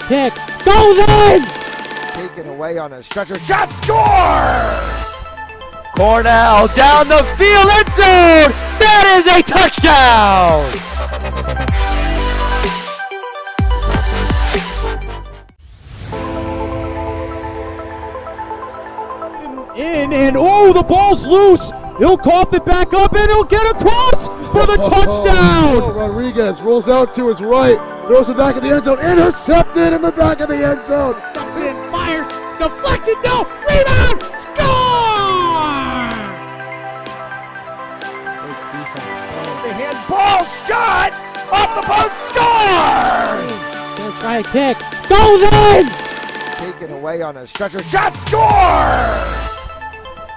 kick. Goes in! Taken away on a stretcher. Shot score! Cornell down the field, end zone! That is a touchdown! In and oh, the ball's loose. He'll cough it back up and he'll get across for the touchdown. Rodriguez rolls out to his right, throws it back in the end zone, intercepted in the back of the end zone. In, fires, deflected, no, rebound, score! The handball shot off the post, score! Gonna try a kick, goes in! Taken away on a stretcher. Shot score!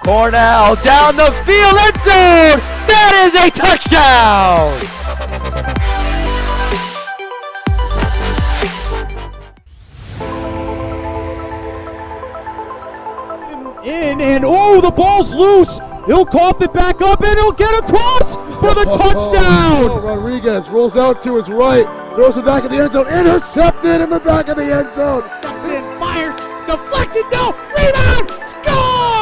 Cornell down the field, end zone! That is a touchdown! In and oh, the ball's loose. He'll cough it back up and he'll get across for the touchdown. Rodriguez rolls out to his right, throws it back in the end zone, intercepted in the back of the end zone. In, fires, deflected, no, rebound, score!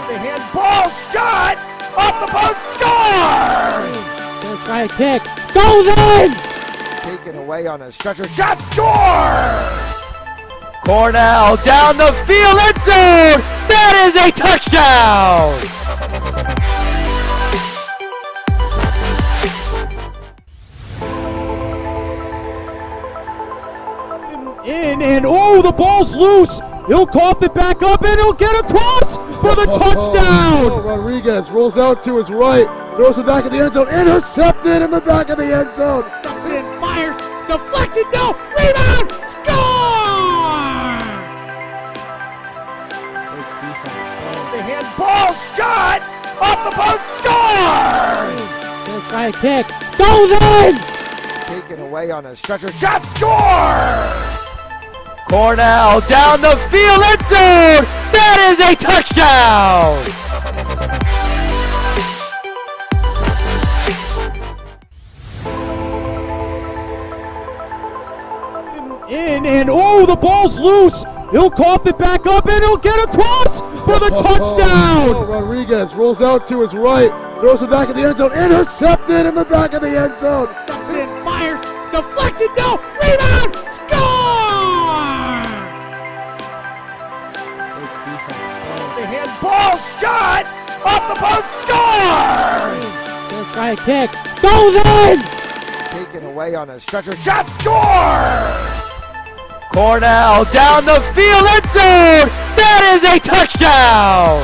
The handball shot off the post, score! Gonna try a kick, goes in! Taken away on a stretcher. Shot score! Cornell down the field, end zone! That is a touchdown! In and oh, the ball's loose. He'll cough it back up and he'll get across for the touchdown. Rodriguez rolls out to his right, throws it back in the end zone, intercepted in the back of the end zone. In, fires, deflected, no, rebound, score! The handball shot off the post, score! Gonna try a kick, goes in! Taken away on a stretcher. Shot score! Cornell down the field, end zone! That is a touchdown! In and oh, the ball's loose. He'll cough it back up and he'll get across for the touchdown. Rodriguez rolls out to his right, throws it back in the end zone, intercepted in the back of the end zone. In, fires, deflected, no, rebound, score! The handball shot off the post, score! Gonna try a kick, goes in! Taken away on a stretcher. Shot score! Cornell down the field, end zone! That is a touchdown!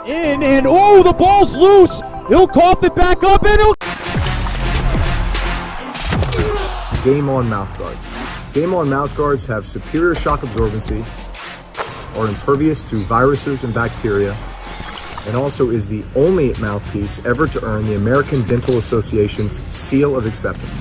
In and oh, the ball's loose. He'll cough it back up and he'll... Game On mouthguards. Game On mouthguards have superior shock absorbency, are impervious to viruses and bacteria, and also is the only mouthpiece ever to earn the American Dental Association's seal of acceptance.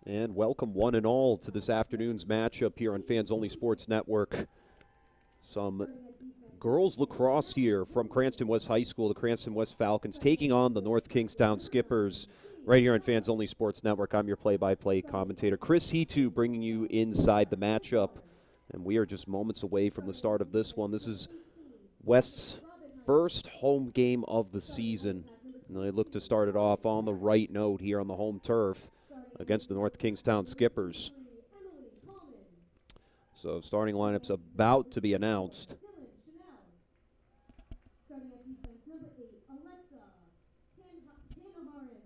And welcome one and all to this afternoon's matchup here on Fans Only Sports Network. Some girls lacrosse here from Cranston West High School, the Cranston West Falcons, taking on the North Kingstown Skippers right here on Fans Only Sports Network. I'm your play-by-play commentator, Chris Hetu, bringing you inside the matchup. And we are just moments away from the start of this one. This is West's first home game of the season. And they look to start it off on the right note here on the home turf against the North Kingstown Skippers. So starting lineup's about to be announced. Starting at defense, number 8, Alexa Panaharin.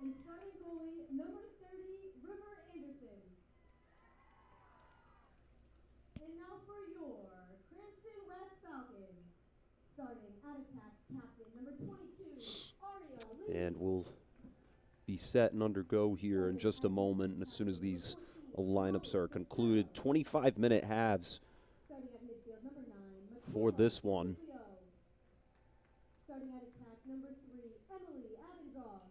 And starting goalie, number 30, River Anderson. And now for your Cranston West Falcons. Starting at attack, captain, number 22, Aria Lee. And we'll be set and undergo here in just a moment. And as soon as these lineups are concluded, 25-minute halves Starting at midfield, number 9, for this one. Starting at attack, number 3, Emily Avendraw.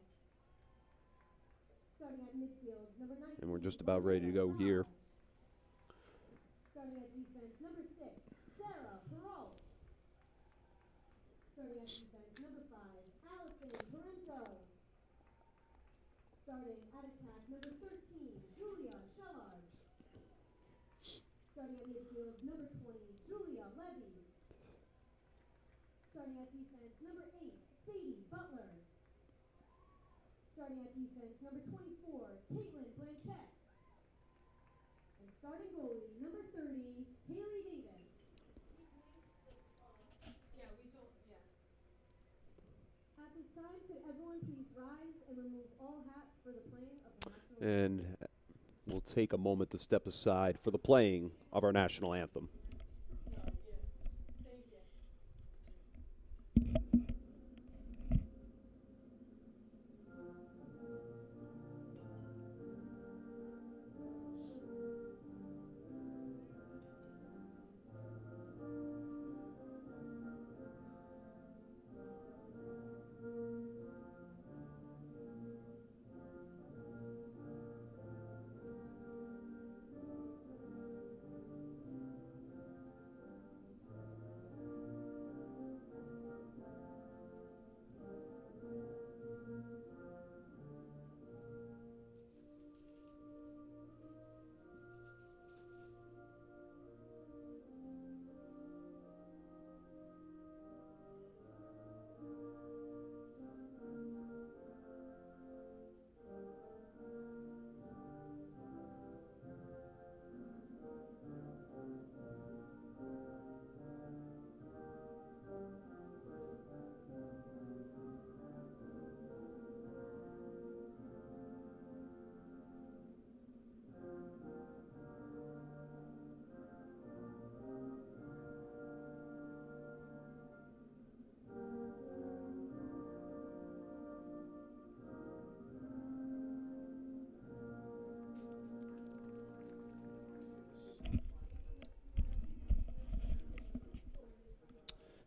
Starting at midfield, number 19. And we're just about ready to go here. Starting at defense, number 6, Sarah Perrault. Starting at defense, number 5, Allison Parento. Starting at attack, number 13, Julia Shellard. Starting at midfield, number 20, Julia Levy. Starting at defense, number 8, Sadie Butler. Starting at defense, number 24, Caitlin Blanchett. And starting goalie, number 30, Haley Davis. At this time, could everyone please rise and remove all hats for the playing of the national anthem? And we'll take a moment to step aside for the playing of our national anthem.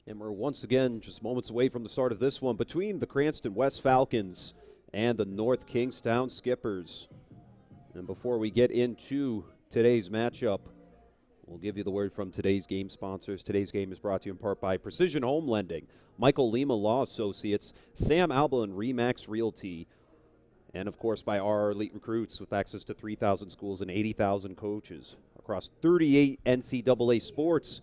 And we're once again just moments away from the start of this one between the Cranston West Falcons and the North Kingstown Skippers. And before we get into today's matchup, we'll give you the word from today's game sponsors. Today's game is brought to you in part by Precision Home Lending, Michael Lima Law Associates, Sam Alba and Remax Realty, and of course by our Elite Recruits with access to 3,000 schools and 80,000 coaches across 38 NCAA sports.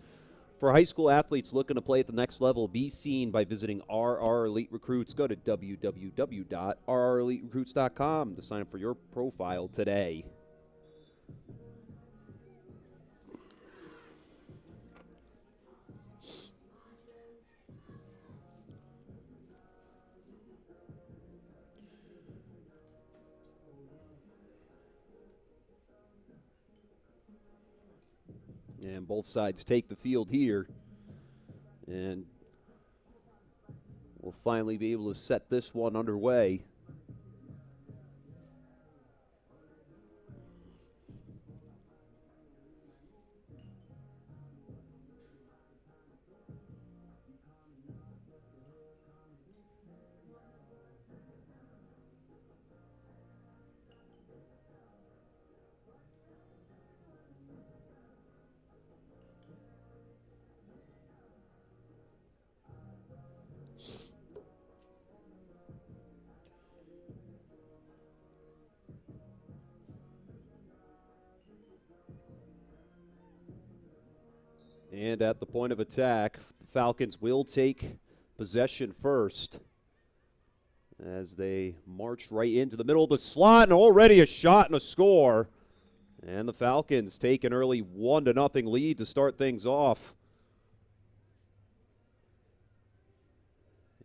For high school athletes looking to play at the next level, be seen by visiting RR Elite Recruits. Go to www.rreliterecruits.com to sign up for your profile today. And both sides take the field here. And we'll finally be able to set this one underway. And at the point of attack, the Falcons will take possession first as they march right into the middle of the slot, and already a shot and a score. And the Falcons take an early 1-0 lead to start things off.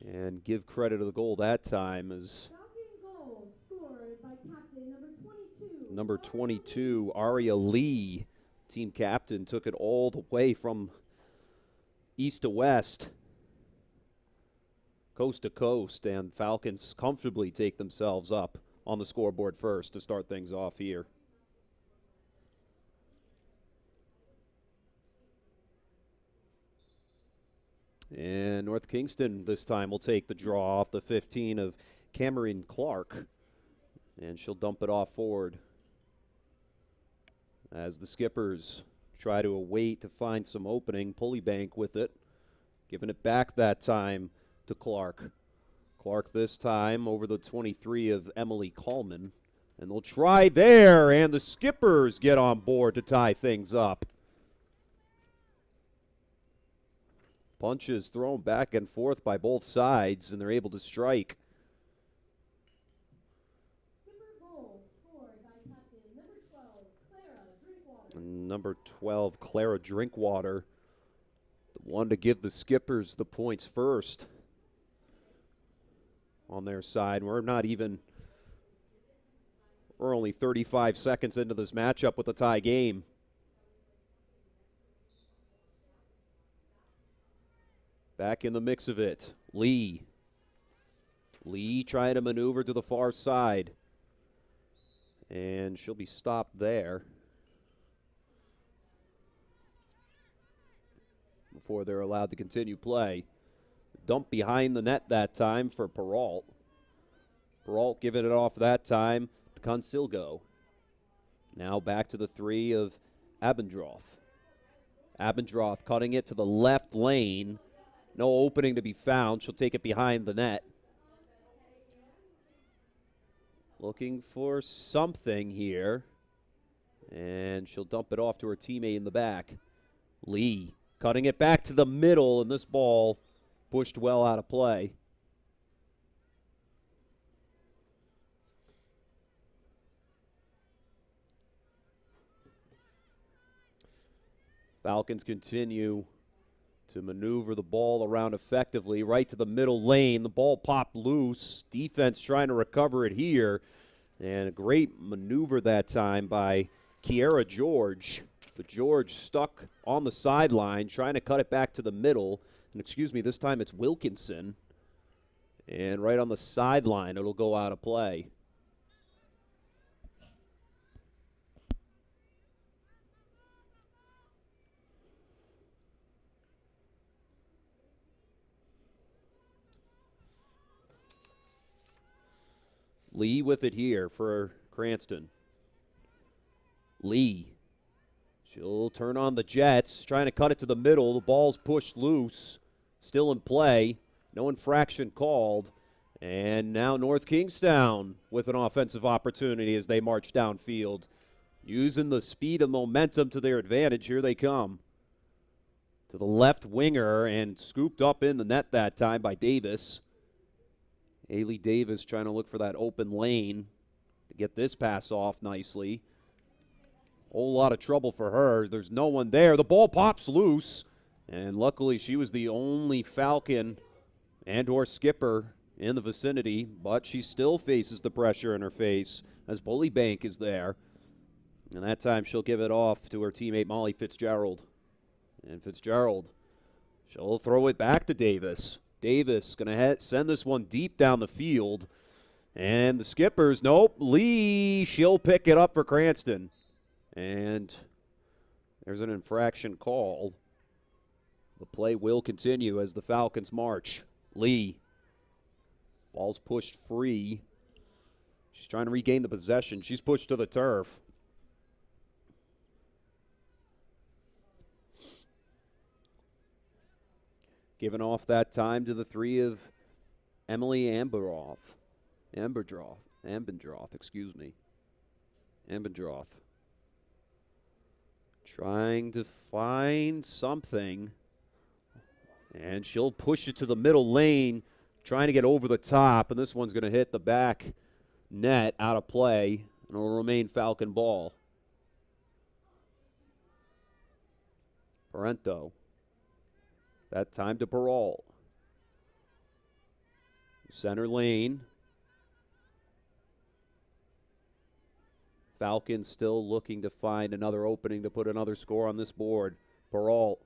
And give credit to the goal that time as Falcon goal scored by captain number 22, Aria Lee, team captain, took it all the way from east to west, coast to coast, and Falcons comfortably take themselves up on the scoreboard first to start things off here. And North Kingston this time will take the draw off the 15 of Cameron Clark, and she'll dump it off forward as the Skippers try to await to find some opening. Pullybank with it, giving it back that time to Clark. Clark this time over the 23 of Emily Coleman, and they'll try there, and the Skippers get on board to tie things up. Punches thrown back and forth by both sides, and they're able to strike. Skipper goal scored by captain number 12, Clara Drinkwater. Number 12, Clara Drinkwater, the one to give the Skippers the points first on their side. We're only 35 seconds into this matchup with a tie game. Back in the mix of it, Lee. Lee trying to maneuver to the far side, and she'll be stopped there before they're allowed to continue play. Dump behind the net that time for Peralt. Peralt giving it off that time to Consilgo. Now back to the 3 of Abendroth. Abendroth cutting it to the left lane. No opening to be found. She'll take it behind the net. Looking for something here. And she'll dump it off to her teammate in the back. Lee cutting it back to the middle, and this ball pushed well out of play. Falcons continue to maneuver the ball around effectively, right to the middle lane. The ball popped loose. Defense trying to recover it here. And a great maneuver that time by Kiera George. But George stuck on the sideline, trying to cut it back to the middle. And excuse me, this time it's Wilkinson. And right on the sideline, it'll go out of play. Lee with it here for Cranston. Lee. She'll turn on the Jets, trying to cut it to the middle. The ball's pushed loose. Still in play. No infraction called. And now North Kingstown with an offensive opportunity as they march downfield. Using the speed and momentum to their advantage. Here they come. To the left winger and scooped up in the net that time by Davis. Ailey Davis trying to look for that open lane to get this pass off nicely. Whole lot of trouble for her. There's no one there. The ball pops loose, and luckily she was the only Falcon and or Skipper in the vicinity, but she still faces the pressure in her face as Bullybank is there. And that time she'll give it off to her teammate Molly Fitzgerald. And Fitzgerald, she'll throw it back to Davis. Davis going to send this one deep down the field. And the Skippers, nope, Lee, she'll pick it up for Cranston. And there's an infraction call. The play will continue as the Falcons march. Lee, ball's pushed free. She's trying to regain the possession. She's pushed to the turf. Given off that time to the 3 of Emily Ambendroth, Trying to find something. And she'll push it to the middle lane, trying to get over the top. And this one's going to hit the back net out of play. And it'll remain Falcon ball. Parento. That time to Barral. Center lane. Falcons still looking to find another opening to put another score on this board. Barral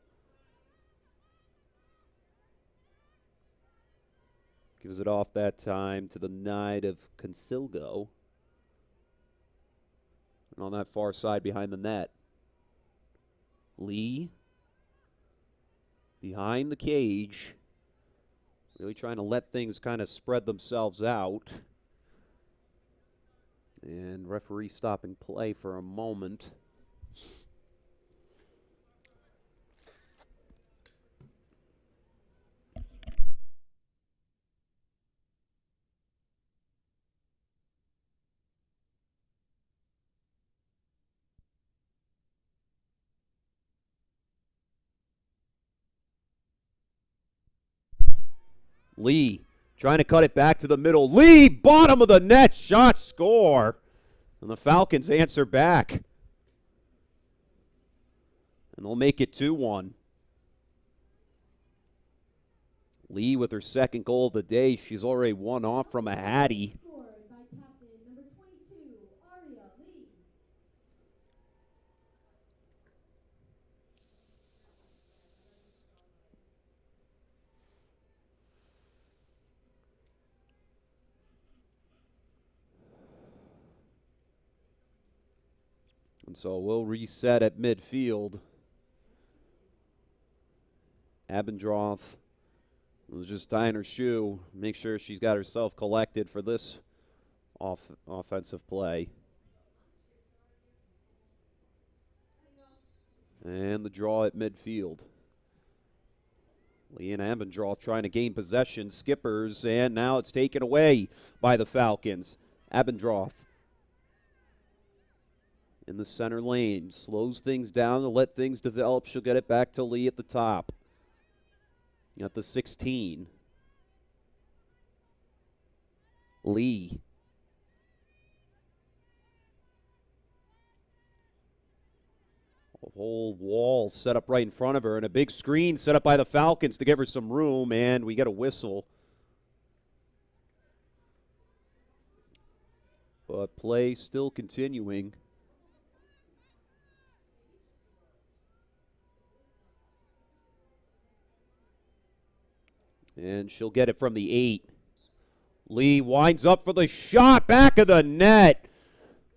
gives it off that time to the Knight of Consilgo. And on that far side behind the net, Lee behind the cage, really trying to let things kind of spread themselves out. And referee stopping play for a moment. Lee trying to cut it back to the middle. Lee, bottom of the net, shot, score. And the Falcons answer back. And they'll make it 2-1. Lee with her second goal of the day. She's already one off from a Hattie. Scored by captain number 22, Aria Lee. And so we'll reset at midfield. Abendroth was just tying her shoe. Make sure she's got herself collected for this offensive play. And the draw at midfield. Lee and Abendroth trying to gain possession. Skippers, and now it's taken away by the Falcons. Abendroth in the center lane. Slows things down to let things develop. She'll get it back to Lee at the top. At the 16. Lee. A whole wall set up right in front of her, and a big screen set up by the Falcons to give her some room, and we get a whistle. But play still continuing. And she'll get it from the 8. Lee winds up for the shot, back of the net.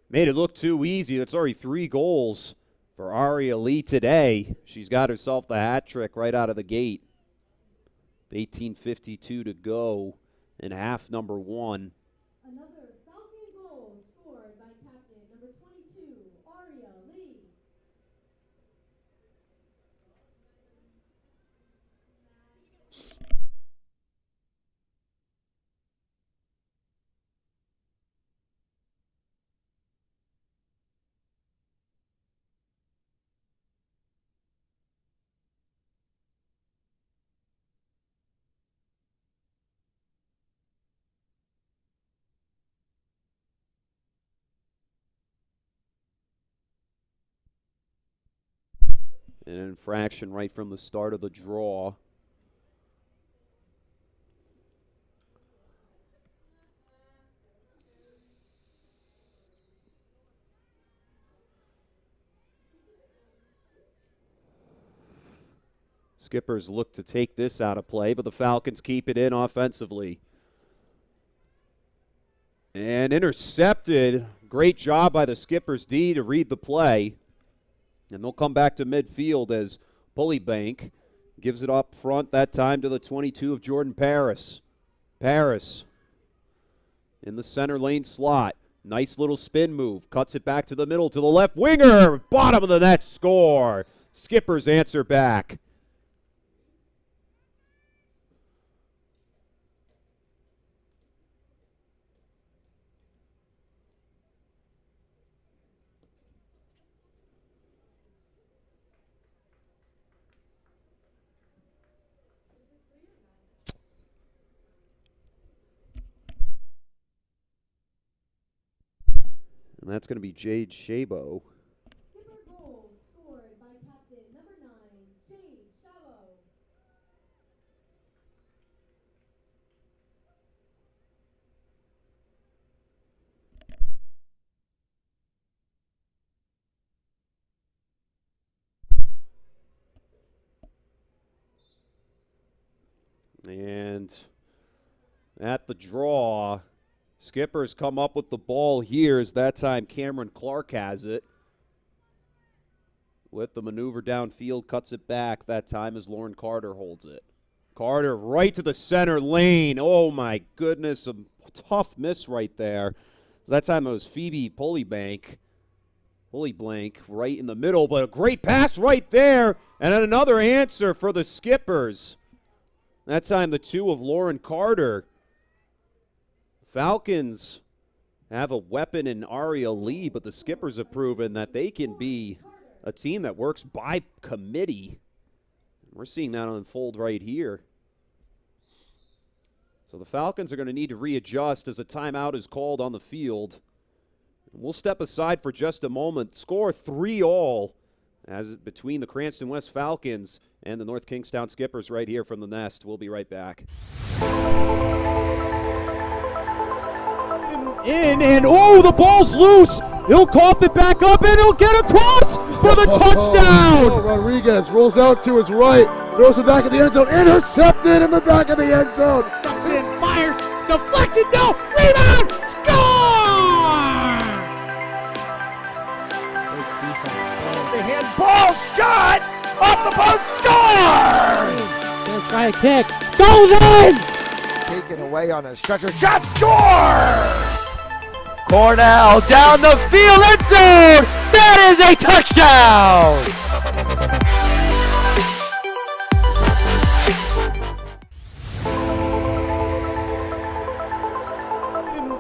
Made it look too easy. It's already 3 goals for Aria Lee today. She's got herself the hat trick right out of the gate. 18:52 to go in half number 1. Another Falcon goal scored by captain number 22, Aria Lee. An infraction right from the start of the draw. Skippers look to take this out of play, but the Falcons keep it in offensively. And intercepted. Great job by the Skippers D to read the play. And they'll come back to midfield as Bullybank gives it up front, that time to the 22 of Jordan Paris. Paris in the center lane slot. Nice little spin move. Cuts it back to the middle to the left winger. Bottom of the net, score. Skippers answer back. And that's going to be Jade Shabo. Skipper goal scored by captain number 9, Jade Shabo. And at the draw, Skippers come up with the ball here as that time Cameron Clark has it. With the maneuver downfield, cuts it back that time as Lauren Carter holds it. Carter right to the center lane. Oh my goodness, a tough miss right there. That time it was Phoebe Pullyblank right in the middle, but a great pass right there. And then another answer for the Skippers. That time the two of Lauren Carter. Falcons have a weapon in Aria Lee, but the Skippers have proven that they can be a team that works by committee. We're seeing that unfold right here. So the Falcons are going to need to readjust as a timeout is called on the field. We'll step aside for just a moment. Score 3-all as between the Cranston West Falcons and the North Kingstown Skippers right here from the Nest. We'll be right back. And oh, the ball's loose. He'll cough it back up and he'll get across for the touchdown. Oh, Rodriguez rolls out to his right, throws it back in the end zone, intercepted in the back of the end zone. And fires, deflected, no, rebound, score! The handball shot off the post, score! Let's try a kick, goes in! Taken away on a stretcher shot, score! Cornell down the field, end zone! That is a touchdown!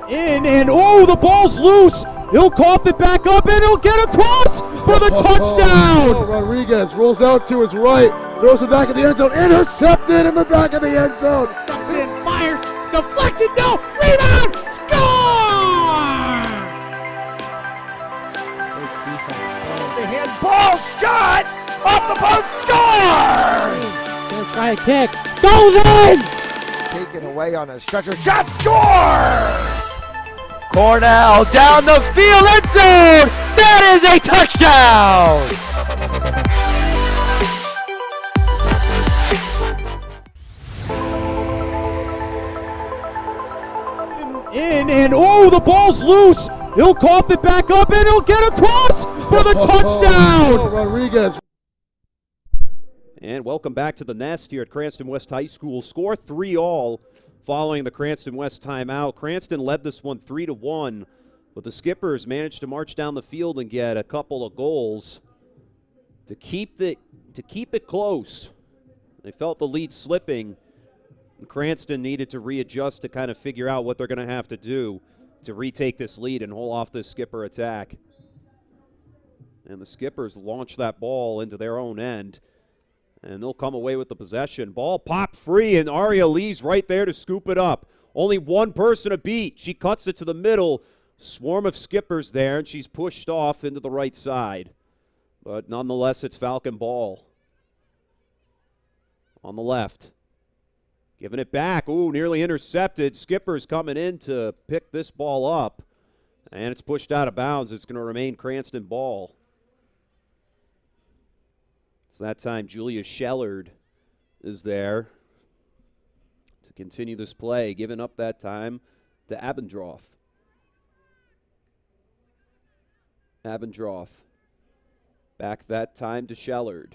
And oh, the ball's loose. He'll cough it back up and he'll get across for the touchdown. Oh, Rodriguez rolls out to his right, throws it back in the end zone, intercepted in the back of the end zone. And fires, deflected, no, rebound, score! The handball shot off the post, score! Let's try a kick, goes in! Taken away on a stretcher shot, score! Cornell down the field, end zone! That is a touchdown! And oh, the ball's loose. He'll cough it back up and he'll get across for the touchdown. Oh, Rodriguez. And welcome back to the Nest here at Cranston West High School. Score 3-all following the Cranston West timeout. Cranston led this one 3-1, but the Skippers managed to march down the field and get a couple of goals to keep it close. They felt the lead slipping. And Cranston needed to readjust to kind of figure out what they're going to have to do to retake this lead and hold off this Skipper attack. And the Skippers launch that ball into their own end, and they'll come away with the possession. Ball popped free, and Aria Lee's right there to scoop it up. Only one person to beat. She cuts it to the middle. Swarm of Skippers there, and she's pushed off into the right side. But nonetheless, it's Falcon ball. On the left. Giving it back. Ooh, nearly intercepted. Skippers coming in to pick this ball up. And it's pushed out of bounds. It's going to remain Cranston ball. So that time, Julia Shellard is there to continue this play, giving up that time to Abendroth. Abendroth back that time to Shellard.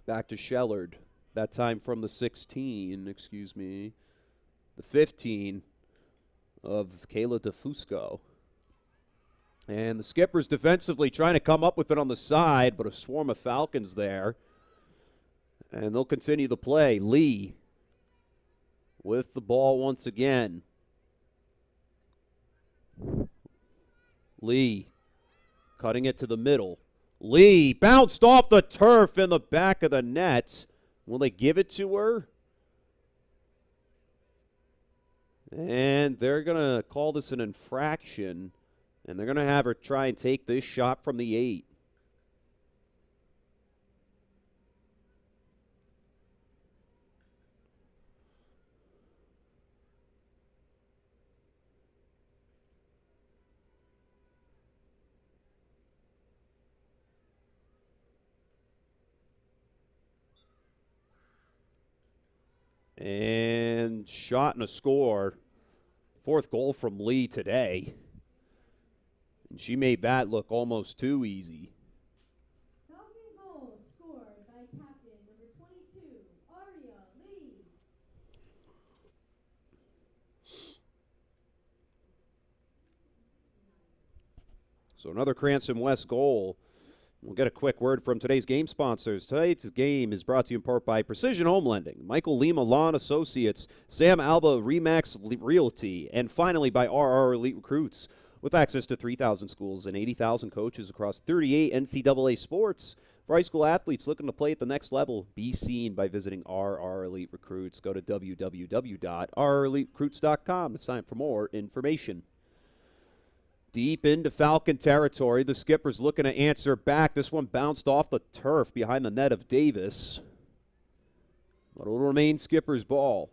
Back to Shellard, that time from the 16, the 15 of Kayla DeFusco. And the Skippers defensively trying to come up with it on the side, but a swarm of Falcons there. And they'll continue the play. Lee with the ball once again. Lee cutting it to the middle. Lee bounced off the turf in the back of the net. Will they give it to her? And they're going to call this an infraction, and they're going to have her try and take this shot from the 8. And shot and a score. 4th goal from Lee today. And she made that look almost too easy. Falcon goal scored by captain number 22, Aria Lee. So another Cranston West goal. We'll get a quick word from today's game sponsors. Tonight's game is brought to you in part by Precision Home Lending, Michael Lima Law and Associates, Sam Alba Remax Realty, and finally by RR Elite Recruits. With access to 3,000 schools and 80,000 coaches across 38 NCAA sports, for high school athletes looking to play at the next level, be seen by visiting RR Elite Recruits. Go to www.rreliterecruits.com to sign up for more information. Deep into Falcon territory, the Skippers looking to answer back. This one bounced off the turf behind the net of Davis. But it will remain Skippers' ball.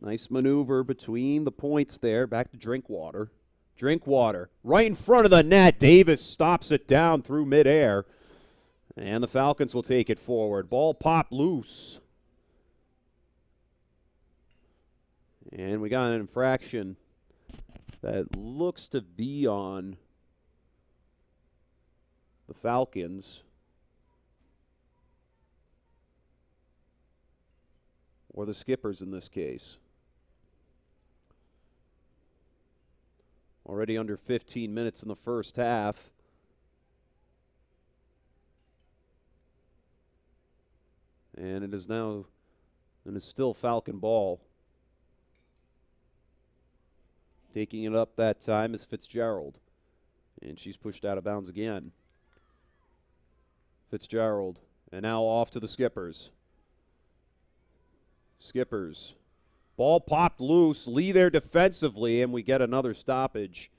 Nice maneuver between the points there. Back to Drinkwater. Drinkwater right in front of the net. Davis stops it down through midair. And the Falcons will take it forward. Ball popped loose. And we got an infraction that looks to be on the Falcons. Or the Skippers in this case. Already under 15 minutes in the first half. And it is now, and it's still Falcon ball. Taking it up that time is Fitzgerald. And she's pushed out of bounds again. Fitzgerald. And now off to the Skippers. Skippers. Ball popped loose. Lee there defensively, and we get another stoppage.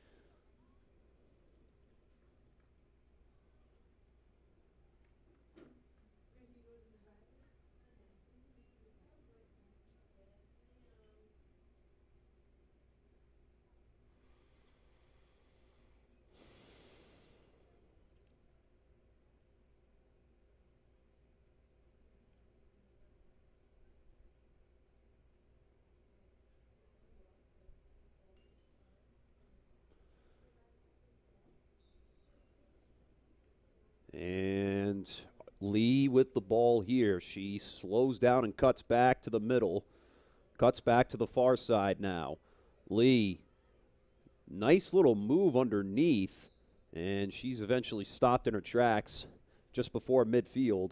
And Lee with the ball here. She slows down and cuts back to the middle. Cuts back to the far side now. Lee, nice little move underneath. And she's eventually stopped in her tracks just before midfield.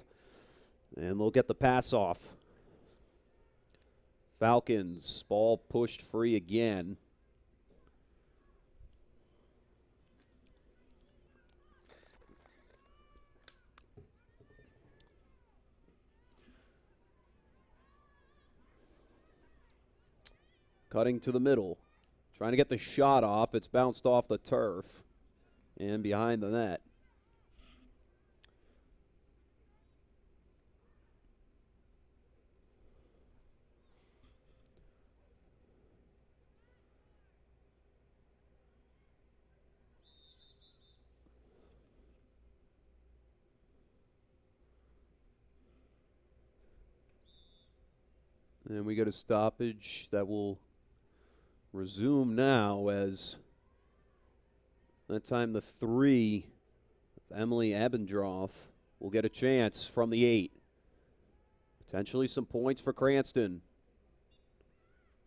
And they'll get the pass off. Falcons, ball pushed free again. Cutting to the middle. Trying to get the shot off. It's bounced off the turf and behind the net. And we get a stoppage that will resume now, as that time the 3, Emily Abendroth, will get a chance from the 8. Potentially some points for Cranston.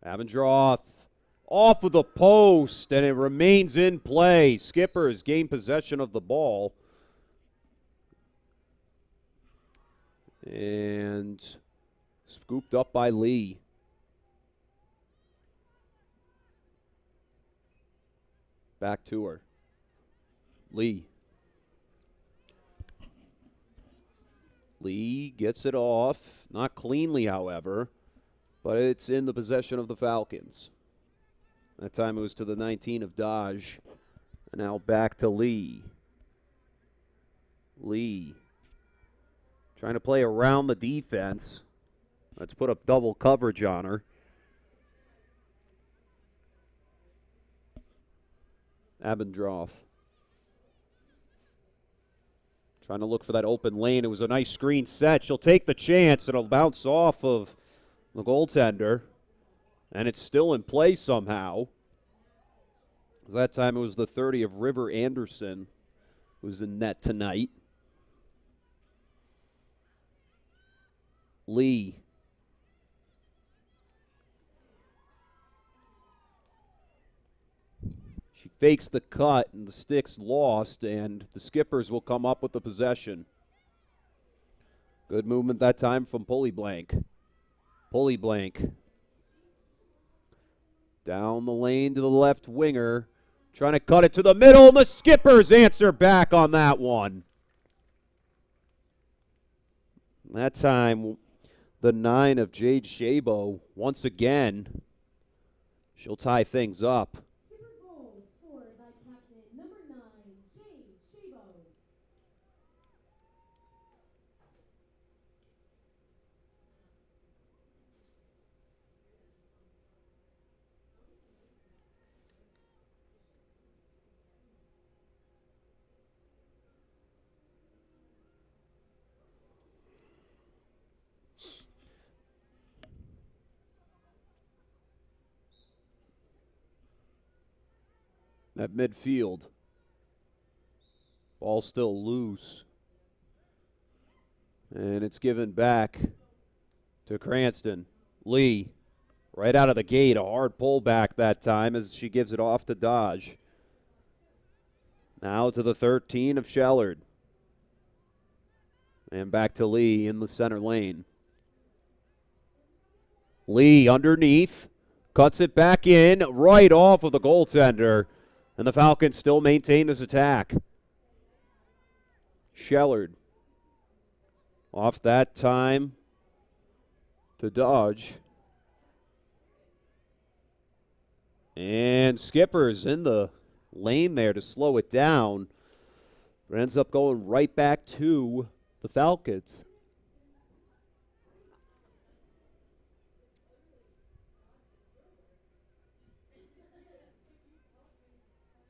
Abendroth off of the post, and it remains in play. Skippers gain possession of the ball. And scooped up by Lee. Back to her. Lee. Lee gets it off. Not cleanly, however. But it's in the possession of the Falcons. That time it was to the 19 of Dodge. And now back to Lee. Lee trying to play around the defense. Let's put up double coverage on her. Abendroth trying to look for that open lane. It was a nice screen set. She'll take the chance. It'll bounce off of the goaltender. And it's still in play somehow. That time it was the 30 of River Anderson who's in net tonight. Lee. She fakes the cut, and the stick's lost, and the Skippers will come up with the possession. Good movement that time from Pulley-Blank. Pulley-Blank. Down the lane to the left winger. Trying to cut it to the middle, and the Skippers answer back on that one. That time, the 9 of Jade Shabo, once again, she'll tie things up. Skipper's goal scored by captain number 9, Jade Shabo. At midfield. Ball still loose. And it's given back to Cranston. Lee, right out of the gate, a hard pullback that time as she gives it off to Dodge. Now to the 13 of Shellard. And back to Lee in the center lane. Lee underneath. Cuts it back in, right off of the goaltender. And the Falcons still maintain this attack. Shellard. Off that time to Dodge. And Skippers in the lane there to slow it down. But ends up going right back to the Falcons.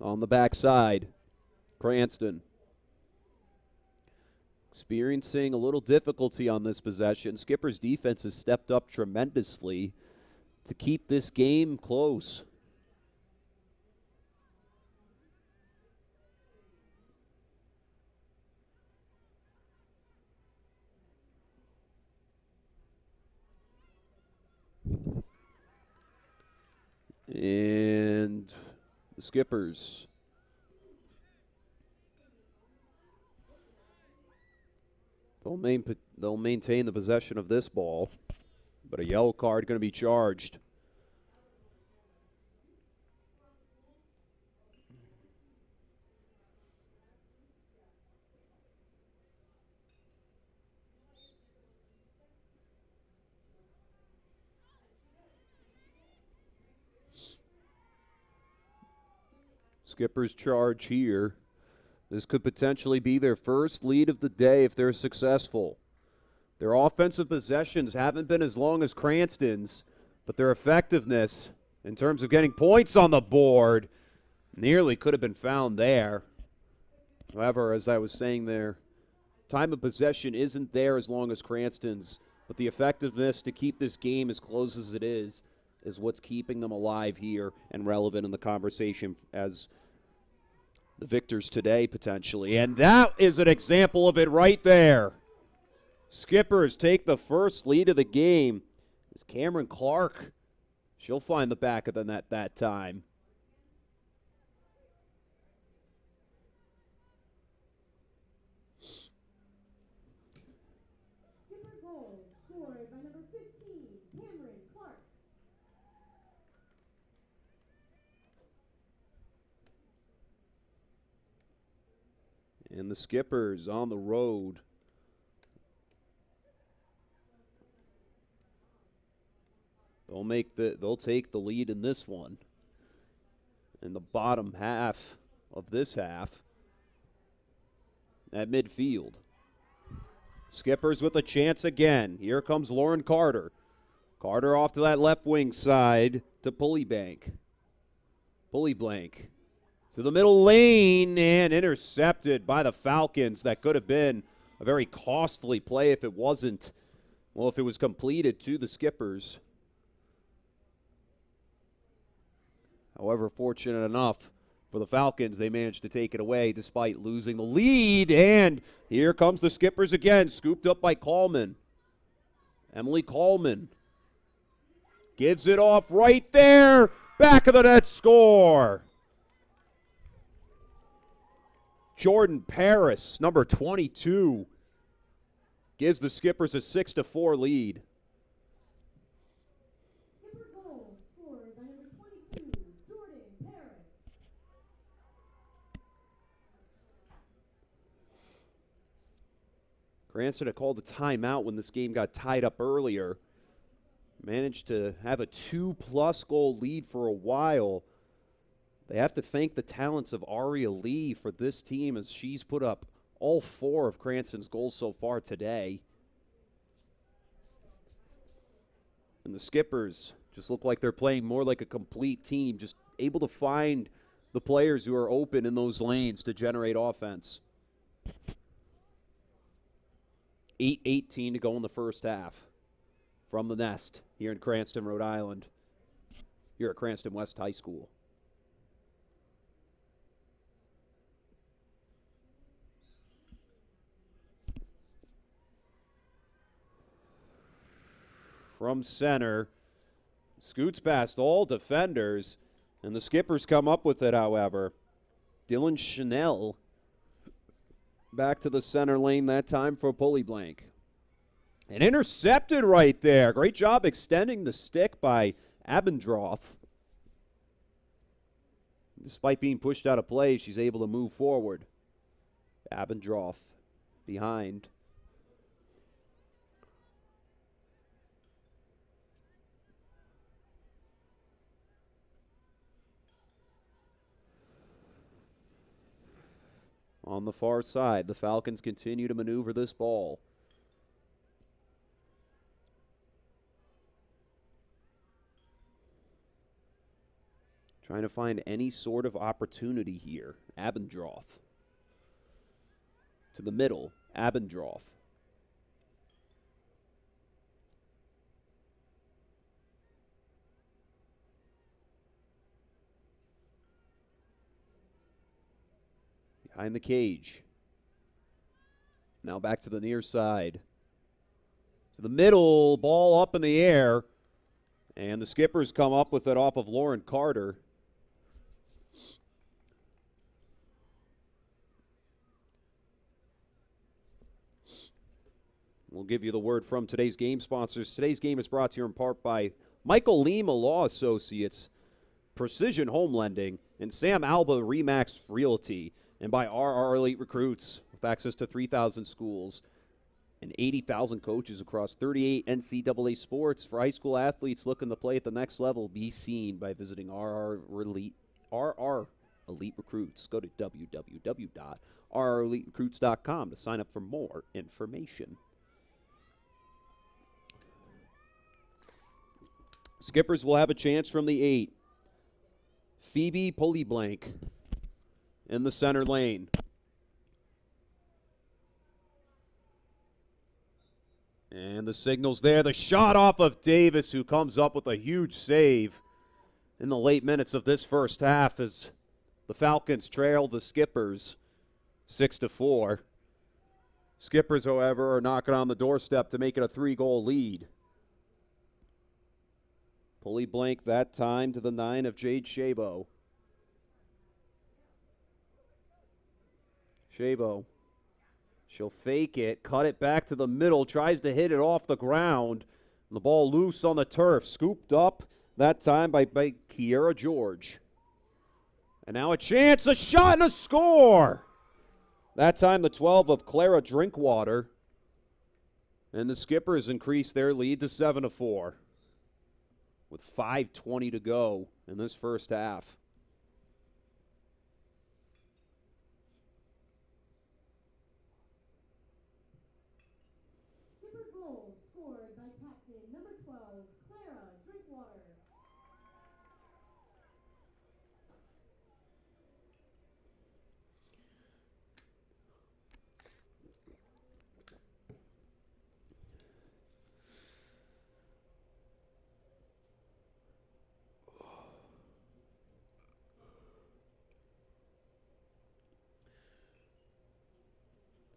On the backside, Cranston. Experiencing a little difficulty on this possession. Skipper's defense has stepped up tremendously to keep this game close. And the Skippers they'll maintain the possession of this ball, but a yellow card going to be charged. Skipper's charge here. This could potentially be their first lead of the day if they're successful. Their offensive possessions haven't been as long as Cranston's, but their effectiveness in terms of getting points on the board nearly could have been found there. However, as I was saying there, time of possession isn't there as long as Cranston's, but the effectiveness to keep this game as close as it is what's keeping them alive here and relevant in the conversation as the victors today, potentially. And that is an example of it right there. Skippers take the first lead of the game. It's Cameron Clark. She'll find the back of the net that time. Skipper goal scored by number 15, Cameron Clark. And the Skippers on the road. They'll take the lead in this one. In the bottom half of this half at midfield. Skippers with a chance again. Here comes Lauren Carter. Carter off to that left wing side to Pullyblank. To the middle lane and intercepted by the Falcons. That could have been a very costly play if it wasn't, if it was completed to the Skippers. However, fortunate enough for the Falcons, they managed to take it away despite losing the lead. And here comes the Skippers again, scooped up by Coleman. Emily Coleman gives it off right there. Back of the net score. Jordan Paris, number 22, gives the Skippers a 6-4 lead. Skipper goal scored by number 22, Jordan Paris. Cranston had called a timeout when this game got tied up earlier. Managed to have a 2+ goal lead for a while. They have to thank the talents of Aria Lee for this team as she's put up all 4 of Cranston's goals so far today. And the Skippers just look like they're playing more like a complete team, just able to find the players who are open in those lanes to generate offense. 8:18 to go in the first half. From the Nest here in Cranston, Rhode Island, here at Cranston West High School. From center, scoots past all defenders, and the Skippers come up with it, however. Dylan Chanel back to the center lane that time for Pullyblank. And intercepted right there. Great job extending the stick by Abendroth. Despite being pushed out of play, she's able to move forward. Abendroth behind. On the far side, the Falcons continue to maneuver this ball. Trying to find any sort of opportunity here. Abendroth. To the middle. Abendroth. Behind the cage. Now back to the near side. To the middle. Ball up in the air. And the Skippers come up with it off of Lauren Carter. We'll give you the word from today's game sponsors. Today's game is brought to you in part by Michael Lima Law Associates, Precision Home Lending, and Sam Alba Remax Realty, and by RR Elite Recruits, with access to 3,000 schools and 80,000 coaches across 38 NCAA sports. For high school athletes looking to play at the next level, be seen by visiting RR Elite Recruits. Go to www.rreliterecruits.com to sign up for more information. Skippers will have a chance from the 8. Phoebe Pullyblank in the center lane. And the signal's there. The shot off of Davis, who comes up with a huge save in the late minutes of this first half as the Falcons trail the Skippers 6-4. Skippers, however, are knocking on the doorstep to make it a 3-goal lead. Pullyblank that time to the 9 of Jade Shabo. Shabo. She'll fake it, cut it back to the middle, tries to hit it off the ground. And the ball loose on the turf, scooped up that time by Kiera George. And now a chance, a shot, and a score! That time the 12 of Clara Drinkwater. And the Skippers increase their lead to 7-4. with 5:20 to go in this first half. Skipper goal scored by captain number 12, Clara Drinkwater.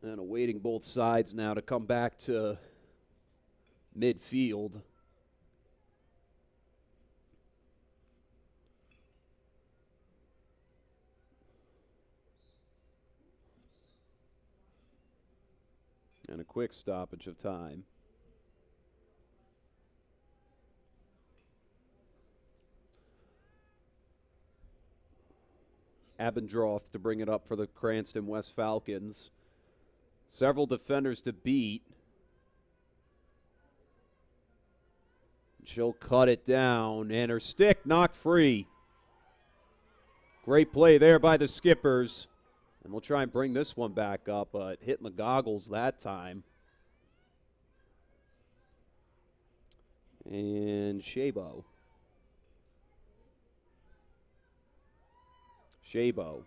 And awaiting both sides now to come back to midfield. And a quick stoppage of time. Abendroth to bring it up for the Cranston West Falcons. Several defenders to beat. She'll cut it down, and her stick knocked free. Great play there by the Skippers. And we'll try and bring this one back up, but hitting the goggles that time. And Shabo. Shabo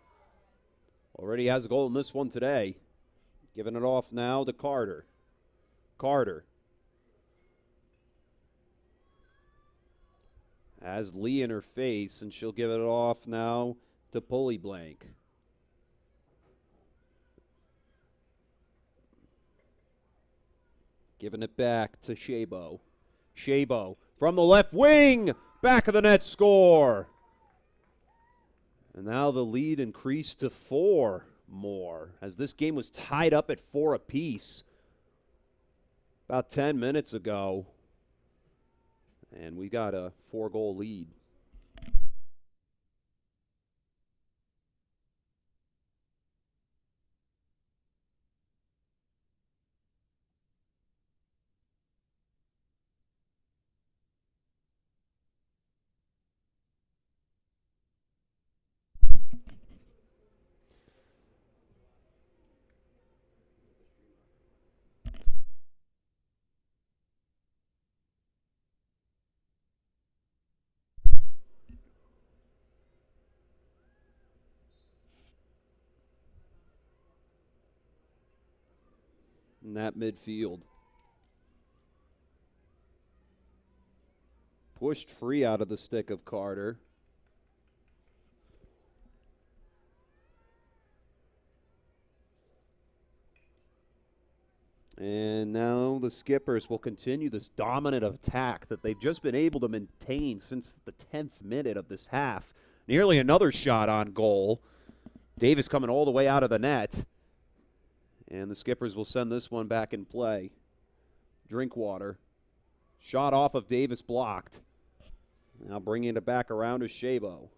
already has a goal in this one today. Giving it off now to Carter. Carter has Lee in her face, and she'll give it off now to Pulley Blank. Giving it back to Shabo. Shabo from the left wing. Back of the net score. And now the lead increased to 4 more, as this game was tied up at 4 apiece about 10 minutes ago. And we got a 4-goal lead. In that midfield. Pushed free out of the stick of Carter. And now the Skippers will continue this dominant attack that they've just been able to maintain since the 10th minute of this half. Nearly another shot on goal. Davis coming all the way out of the net. And the Skippers will send this one back in play. Drinkwater. Shot off of Davis, blocked. Now bringing it back around to Shabo.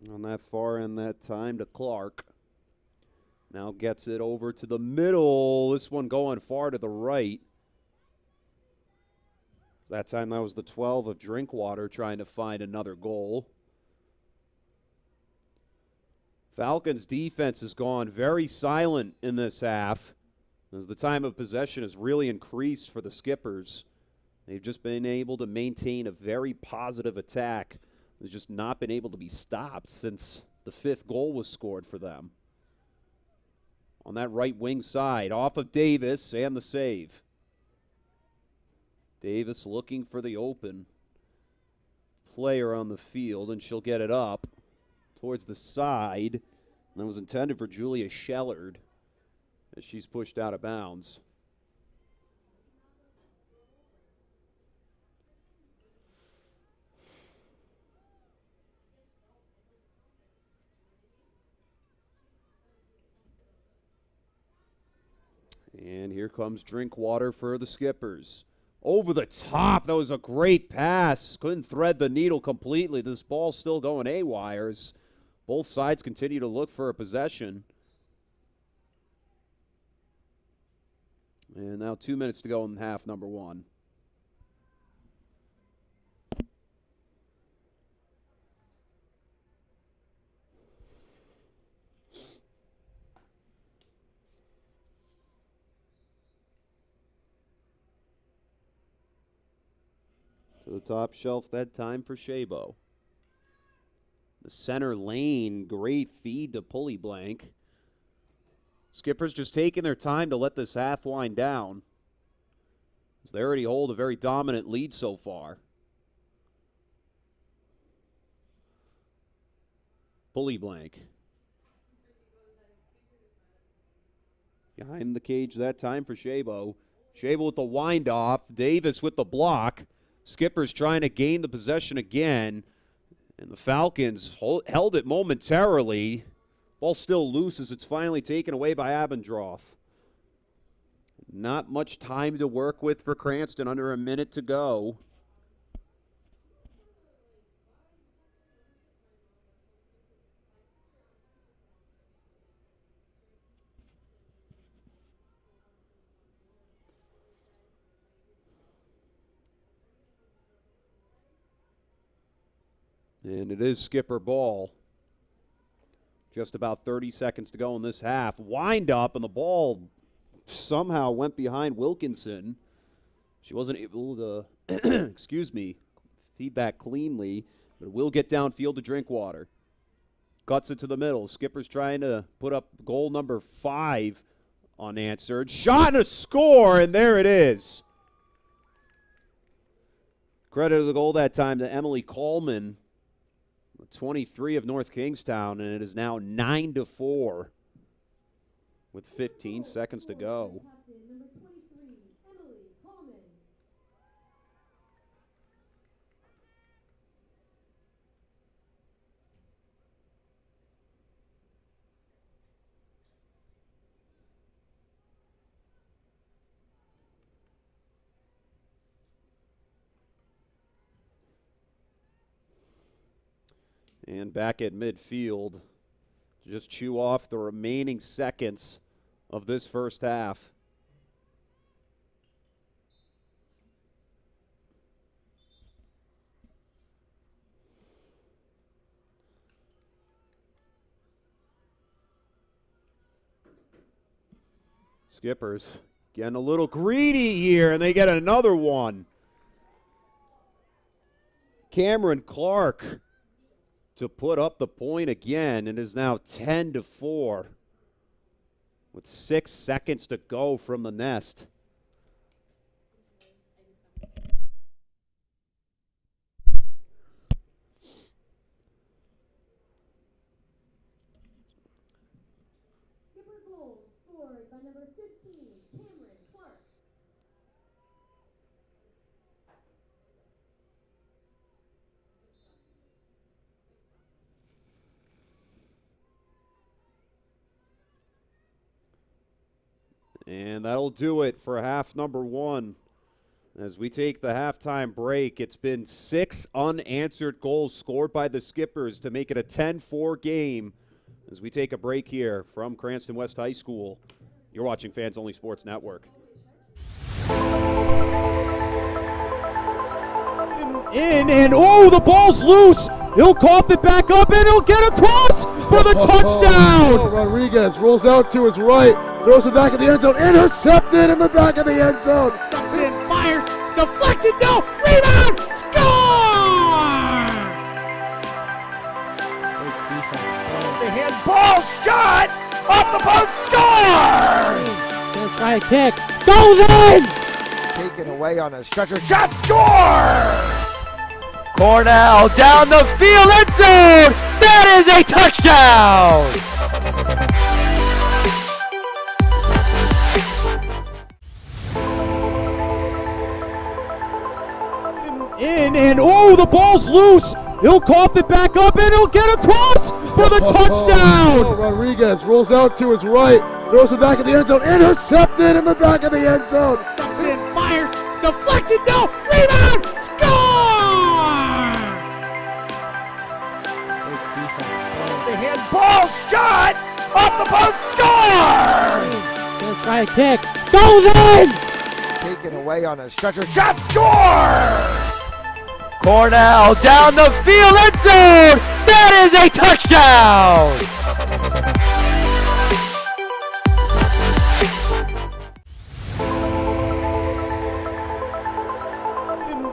On that far end that time to Clark. Now gets it over to the middle. This one going far to the right. That time that was the 12 of Drinkwater trying to find another goal. Falcons defense has gone very silent in this half, as the time of possession has really increased for the Skippers. They've just been able to maintain a very positive attack. It's just not been able to be stopped since the 5th goal was scored for them. On that right wing side, off of Davis, and the save. Davis looking for the open player on the field, and she'll get it up towards the side. And that was intended for Julia Shellard as she's pushed out of bounds. And here comes Drinkwater for the Skippers. Over the top. That was a great pass. Couldn't thread the needle completely. This ball's still going A-wires. Both sides continue to look for a possession. And now 2 minutes to go in half number one. To the top shelf that time for Shabo. The center lane, great feed to Pulley Blank. Skippers just taking their time to let this half wind down, as they already hold a very dominant lead so far. Pulley Blank. Behind the cage that time for Shabo. Shabo with the wind off. Davis with the block. Skippers trying to gain the possession again. And the Falcons held it momentarily. Ball still loose as it's finally taken away by Abendroth. Not much time to work with for Cranston. Under a minute to go. And it is Skipper ball. Just about 30 seconds to go in this half. Wind up, and the ball somehow went behind Wilkinson. She wasn't able to, feed back cleanly, but will get downfield to Drinkwater. Cuts it to the middle. Skipper's trying to put up goal number 5 unanswered. Shot and a score, and there it is. Credit of the goal that time to Emily Coleman. 23 of North Kingstown, and it is now 9-4 with 15 seconds to go. And back at midfield to just chew off the remaining seconds of this first half. Skippers getting a little greedy here, and they get another one. Cameron Clark to put up the point again, and is now 10-4 with 6 seconds to go from the nest. Skipper goal scored by number 15, Cameron Clark. And that'll do it for half number one. As we take the halftime break, it's been 6 unanswered goals scored by the Skippers to make it a 10-4 game. As we take a break here from Cranston West High School, you're watching Fans Only Sports Network. The ball's loose. He'll cough it back up, and he'll get across for the touchdown. Rodriguez rolls out to his right, throws it back in the end zone, intercepted in the back of the end zone. Fires, deflected, no, rebound, score! The handball shot off the post, score! Gonna try a kick, goes in! Taken away on a stretcher shot, score! Cornell down the field, end zone! That is a touchdown! The ball's loose. He'll cough it back up, and he'll get across for the touchdown. Rodriguez rolls out to his right, throws it back in the end zone, intercepted in the back of the end zone. Fires, deflected, no, rebound, score! The handball shot off the post, score! Gonna try Right kick. Goes in! Taken away on a stretcher. Shot score! Cornell down the field, end zone! That is a touchdown!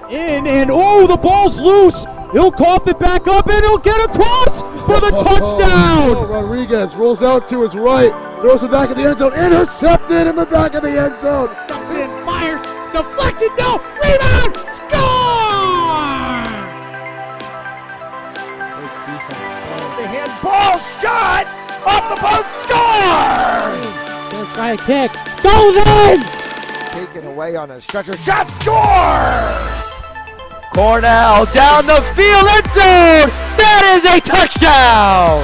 In and oh, the ball's loose. He'll cough it back up and he'll get across for the touchdown. Rodriguez rolls out to his right, throws it back in the end zone, intercepted in the back of the end zone. In fires, deflected, no, rebound, score! The handball shot off the post, score! Right kick. Goes in! Taken away on a stretcher. Shot score! Cornell down the field, end zone! That is a touchdown!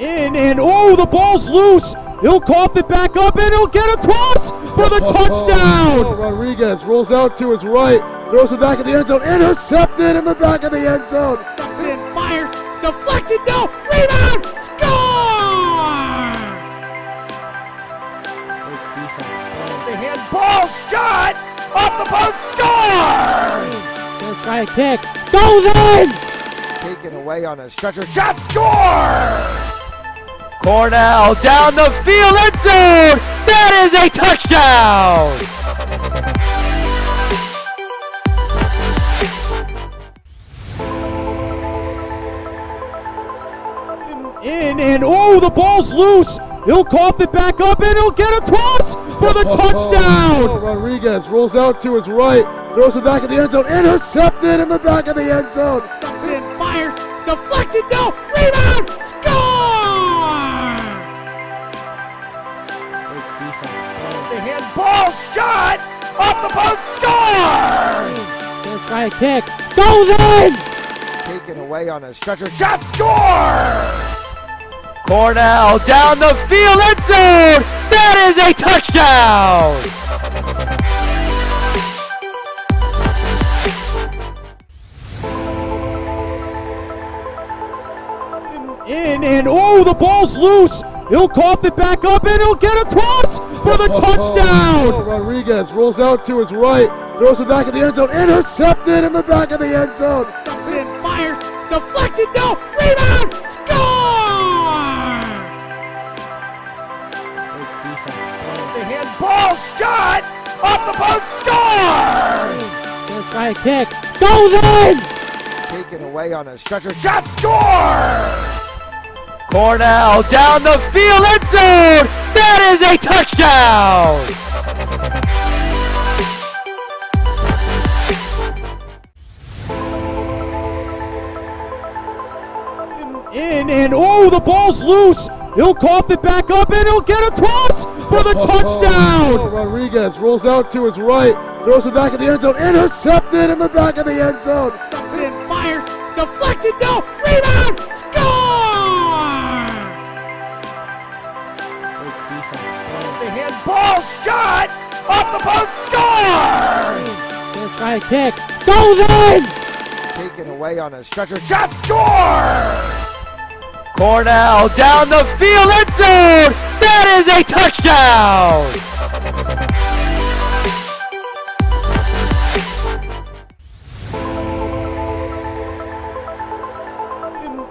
In and oh, the ball's loose. He'll cough it back up and he'll get across for the touchdown. Rodriguez rolls out to his right, throws it back in the end zone, intercepted in the back of the end zone. In fires, deflected, no, rebound, score! The handball shot off the post, score! Right kick. Goes in! Taken away on a stretcher. Shot score! Cornell down the field, end zone! That is a touchdown! In and oh, the ball's loose. He'll cough it back up and he'll get across for the touchdown. Rodriguez rolls out to his right, throws it back in the end zone, intercepted in the back of the end zone. In fires, deflected, no, rebound, score! The handball shot off the post, score! Right kick. Goes in! Taken away on a stretcher. Shot score! Cornell down the field, end zone! That is a touchdown! In and oh, the ball's loose. He'll cough it back up and he'll get across for the touchdown. Rodriguez rolls out to his right, throws it back in the end zone, intercepted in the back of the end zone. In fires, deflected, no, rebound, score! The handball shot off the post, score! Right kick. Goes in! Taken away on a stretcher. Shot score! Cornell down the field, end zone! That is a touchdown! In and oh, the ball's loose. He'll cough it back up and he'll get across for the touchdown. Rodriguez rolls out to his right, throws it back in the end zone, intercepted in the back of the end zone. In fires, deflected, no, rebound, score! The handball shot off the post, score! Right kick. Goes in! Taken away on a stretcher. Shot score! Cornell down the field, end zone! That is a touchdown!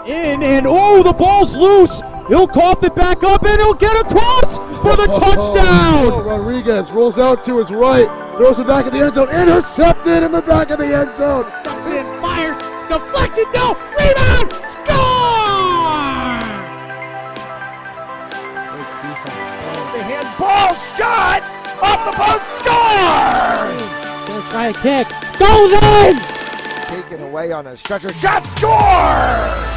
In and oh, the ball's loose. He'll cough it back up and he'll get across for the touchdown. Rodriguez rolls out to his right, throws it back in the end zone, intercepted in the back of the end zone. In fires, deflected, no, rebound, score! The handball shot off the post, score! Right kick. Goes in! Taken away on a stretcher. Shot score!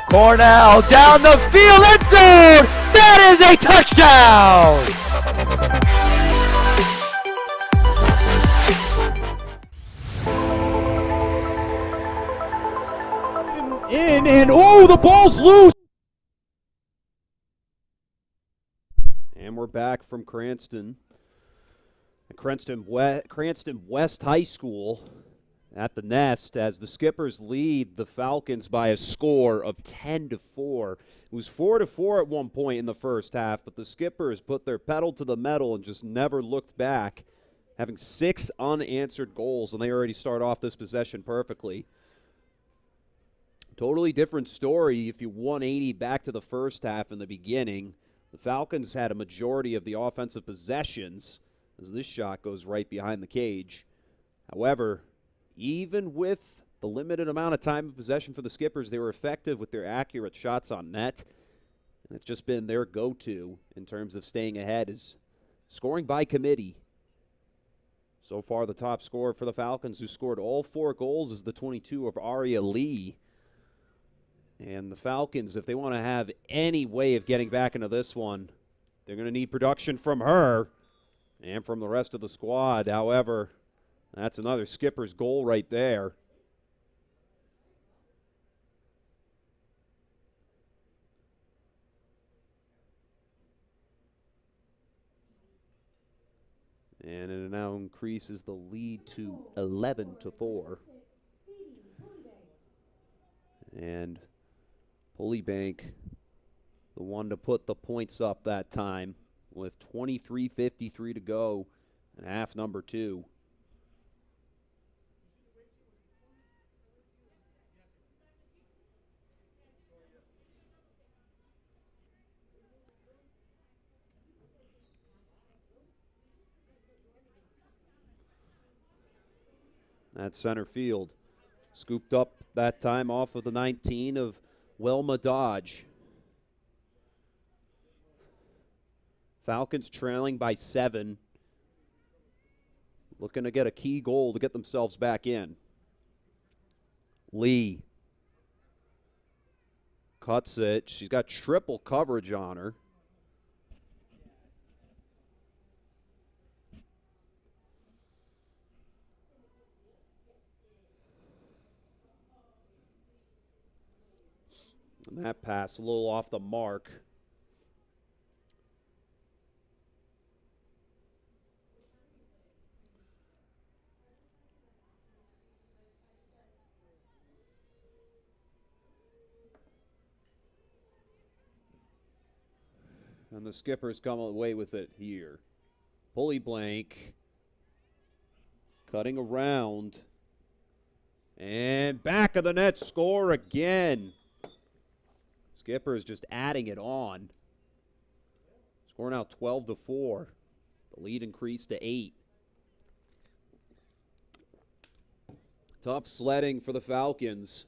Cornell down the field, end zone! That is a touchdown! In and oh, the ball's loose. And we're back from Cranston. Cranston West High School at the nest as the Skippers lead the Falcons by a score of 10-4. It was 4-4 at one point in the first half, but the Skippers put their pedal to the metal and just never looked back, having 6 unanswered goals, and they already start off this possession perfectly. Totally different story if you 180 back to the first half in the beginning. The Falcons had a majority of the offensive possessions as this shot goes right behind the cage. However, even with the limited amount of time of possession for the Skippers, they were effective with their accurate shots on net. And it's just been their go-to in terms of staying ahead is scoring by committee. So far, the top scorer for the Falcons, who scored all 4 goals, is the 22 of Aria Lee. And the Falcons, if they want to have any way of getting back into this one, they're going to need production from her and from the rest of the squad. However, that's another Skipper's goal right there. And it now increases the lead to 11-4. And Pulleybank, the one to put the points up that time with 23:53 to go in half number 2. At center field. Scooped up that time off of the 19 of Wilma Dodge. Falcons trailing by 7. Looking to get a key goal to get themselves back in. Lee cuts it. She's got triple coverage on her. And that pass a little off the mark. And the Skippers come away with it here. Pulleybank cutting around. And back of the net, score again. Skippers just adding it on. Score now 12-4. The lead increased to 8. Tough sledding for the Falcons.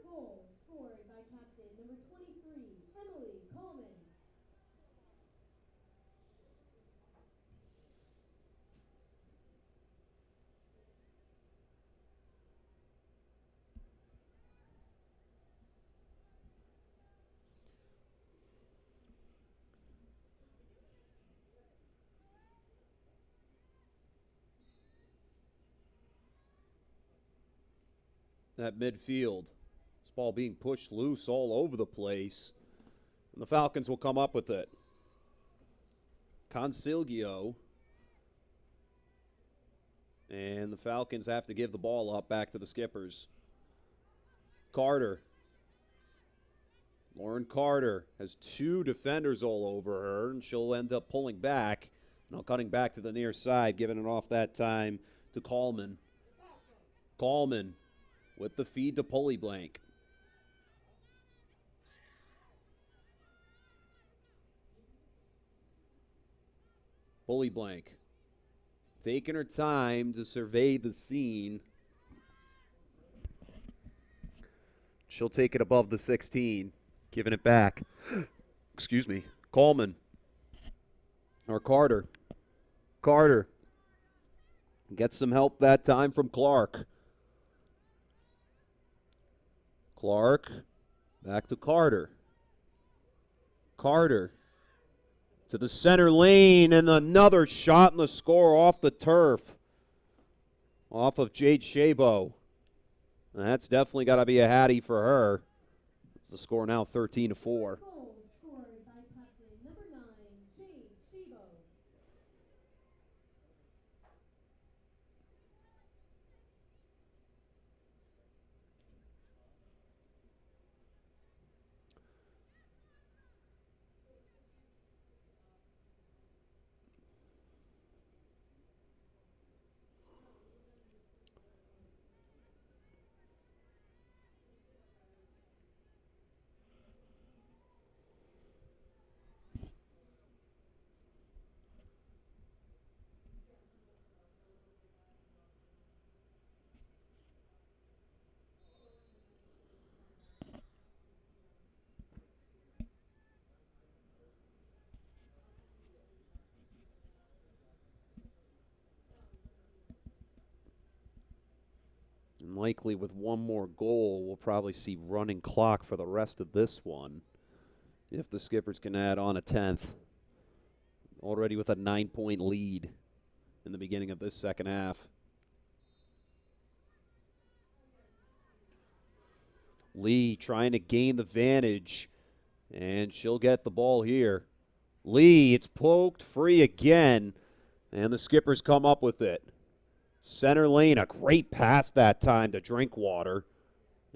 Goal scored by captain number 23, Emily Coleman. At midfield. Ball being pushed loose all over the place. And the Falcons will come up with it. Consiglio. And the Falcons have to give the ball up back to the Skippers. Carter. Lauren Carter has 2 defenders all over her, and she'll end up pulling back. Now cutting back to the near side, giving it off that time to Coleman. Coleman with the feed to Pulleybank. Pulleybank taking her time to survey the scene. She'll take it above the 16, giving it back. Excuse me. Coleman. Or Carter. Carter gets some help that time from Clark. Clark back to Carter. Carter to the center lane, and another shot in the score off the turf. off of Jade Shabo. That's definitely got to be a hattie for her. The score now 13-4. Goal scored by captain number 9, Jade Shibo. And likely with one more goal, we'll probably see running clock for the rest of this one. If the Skippers can add on a 10th. Already with a 9-point lead in the beginning of this second half. Lee trying to gain the advantage, and she'll get the ball here. Lee, it's poked free again, and the Skippers come up with it. Center lane, a great pass that time to Drinkwater.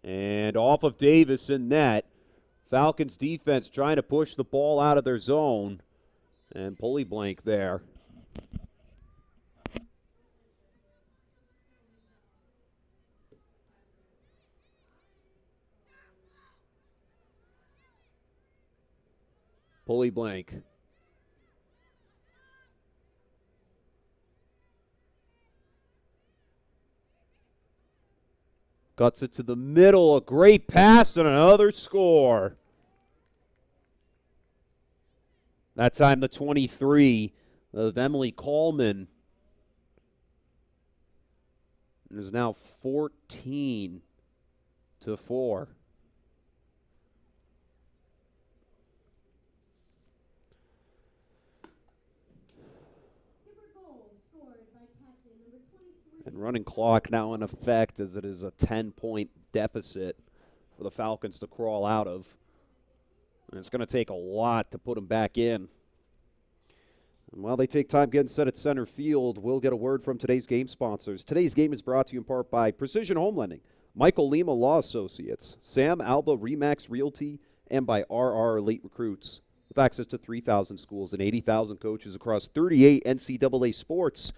And off of Davis in net. Falcons defense trying to push the ball out of their zone. And pulley blank there. Pulley blank. Cuts it to the middle. A great pass and another score. That time the 23 of Emily Coleman. It is now 14-4. And running clock now in effect as it is a 10-point deficit for the Falcons to crawl out of. And it's going to take a lot to put them back in. And while they take time getting set at center field, we'll get a word from today's game sponsors. Today's game is brought to you in part by Precision Home Lending, Michael Lima Law Associates, Sam Alba Remax Realty, and by RR Elite Recruits. With access to 3,000 schools and 80,000 coaches across 38 NCAA sports.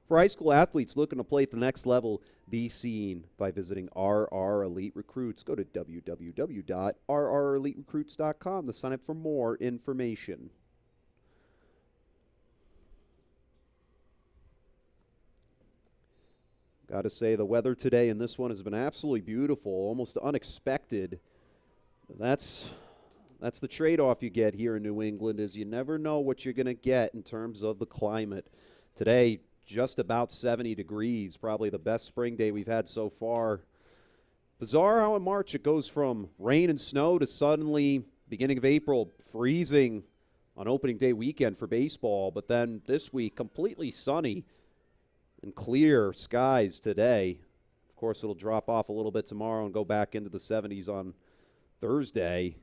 For high school athletes looking to play at the next level, be seen by visiting RR Elite Recruits. Go to www.rreliterecruits.com to sign up for more information. Got to say, the weather today in this one has been absolutely beautiful, almost unexpected. That's the trade-off you get here in New England, is you never know what you're going to get in terms of the climate. Today, just about 70 degrees, probably the best spring day we've had so far. Bizarre how in March it goes from rain and snow to suddenly, beginning of April, freezing on opening day weekend for baseball. But then this week, completely sunny and clear skies today. Of course, it'll drop off a little bit tomorrow and go back into the 70s on Thursday.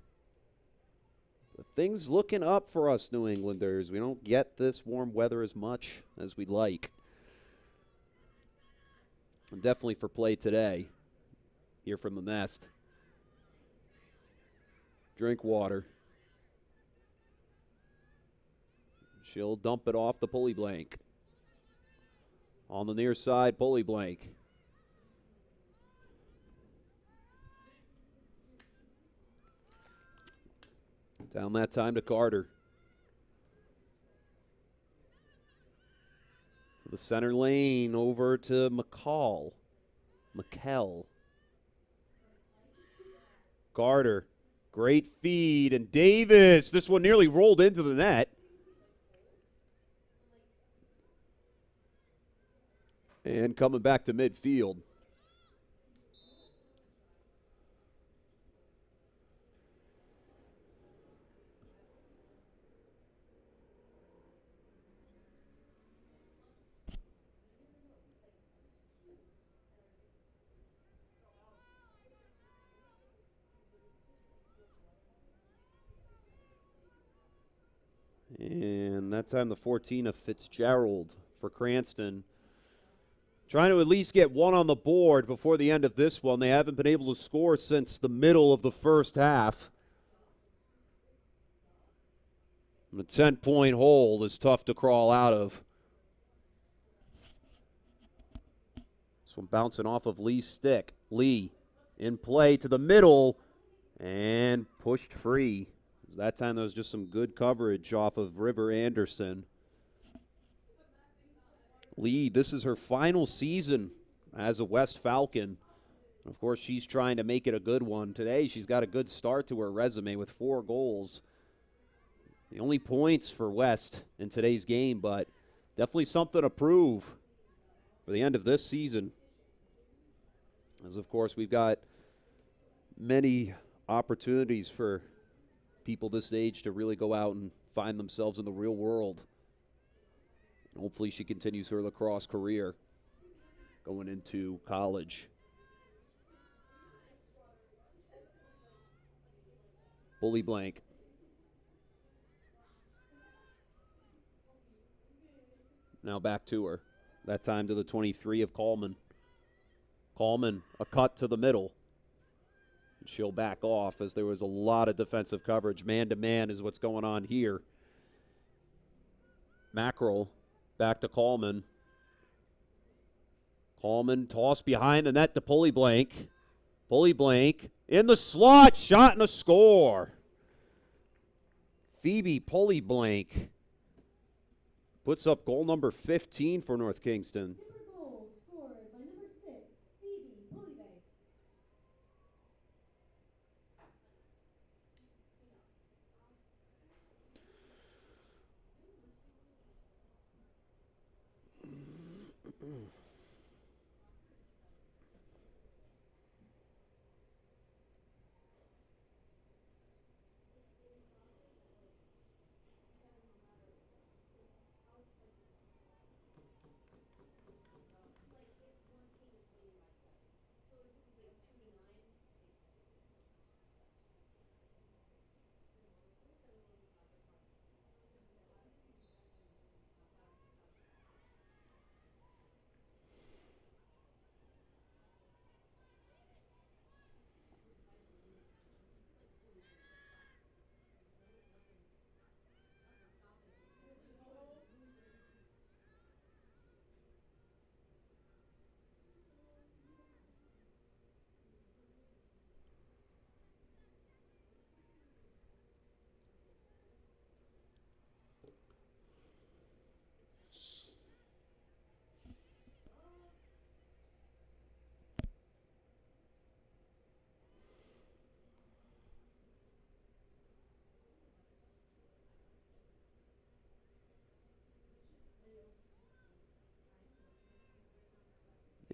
But things looking up for us New Englanders. We don't get this warm weather as much as we'd like. And definitely for play today. Here from the nest. Drinkwater. She'll dump it off the pulley blank. On the near side, pulley blank. Down that time to Carter. To the center lane, over to McCall. Carter. Great feed. And Davis. This one nearly rolled into the net. And coming back to midfield. And that time the 14 of Fitzgerald for Cranston. Trying to at least get one on the board before the end of this one. They haven't been able to score since the middle of the first half. And a 10-point hole is tough to crawl out of. This one bouncing off of Lee's stick. Lee in play to the middle and pushed free. That time there was just some good coverage off of River Anderson. Lee, this is her final season as a West Falcon. Of course, she's trying to make it a good one. Today, she's got a good start to her resume with 4 goals. The only points for West in today's game, but definitely something to prove for the end of this season. As, of course, we've got many opportunities for people this age to really go out and find themselves in the real world. Hopefully she continues her lacrosse career going into college. Bully blank. Now back to her. That time to the 23 of Coleman. Coleman, a cut to the middle. She'll back off as there was a lot of defensive coverage. Man-to-man is what's going on here. Mackerel back to Coleman. Coleman tossed behind the net to Pulley Blank. Pulley Blank in the slot, shot and a score. Phoebe Pulley Blank puts up goal number 15 for North Kingston. Silver goal scored by number 6, Phoebe Pulleybank.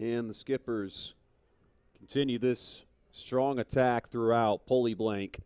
And the Skippers continue this strong attack throughout. Pulley Blank.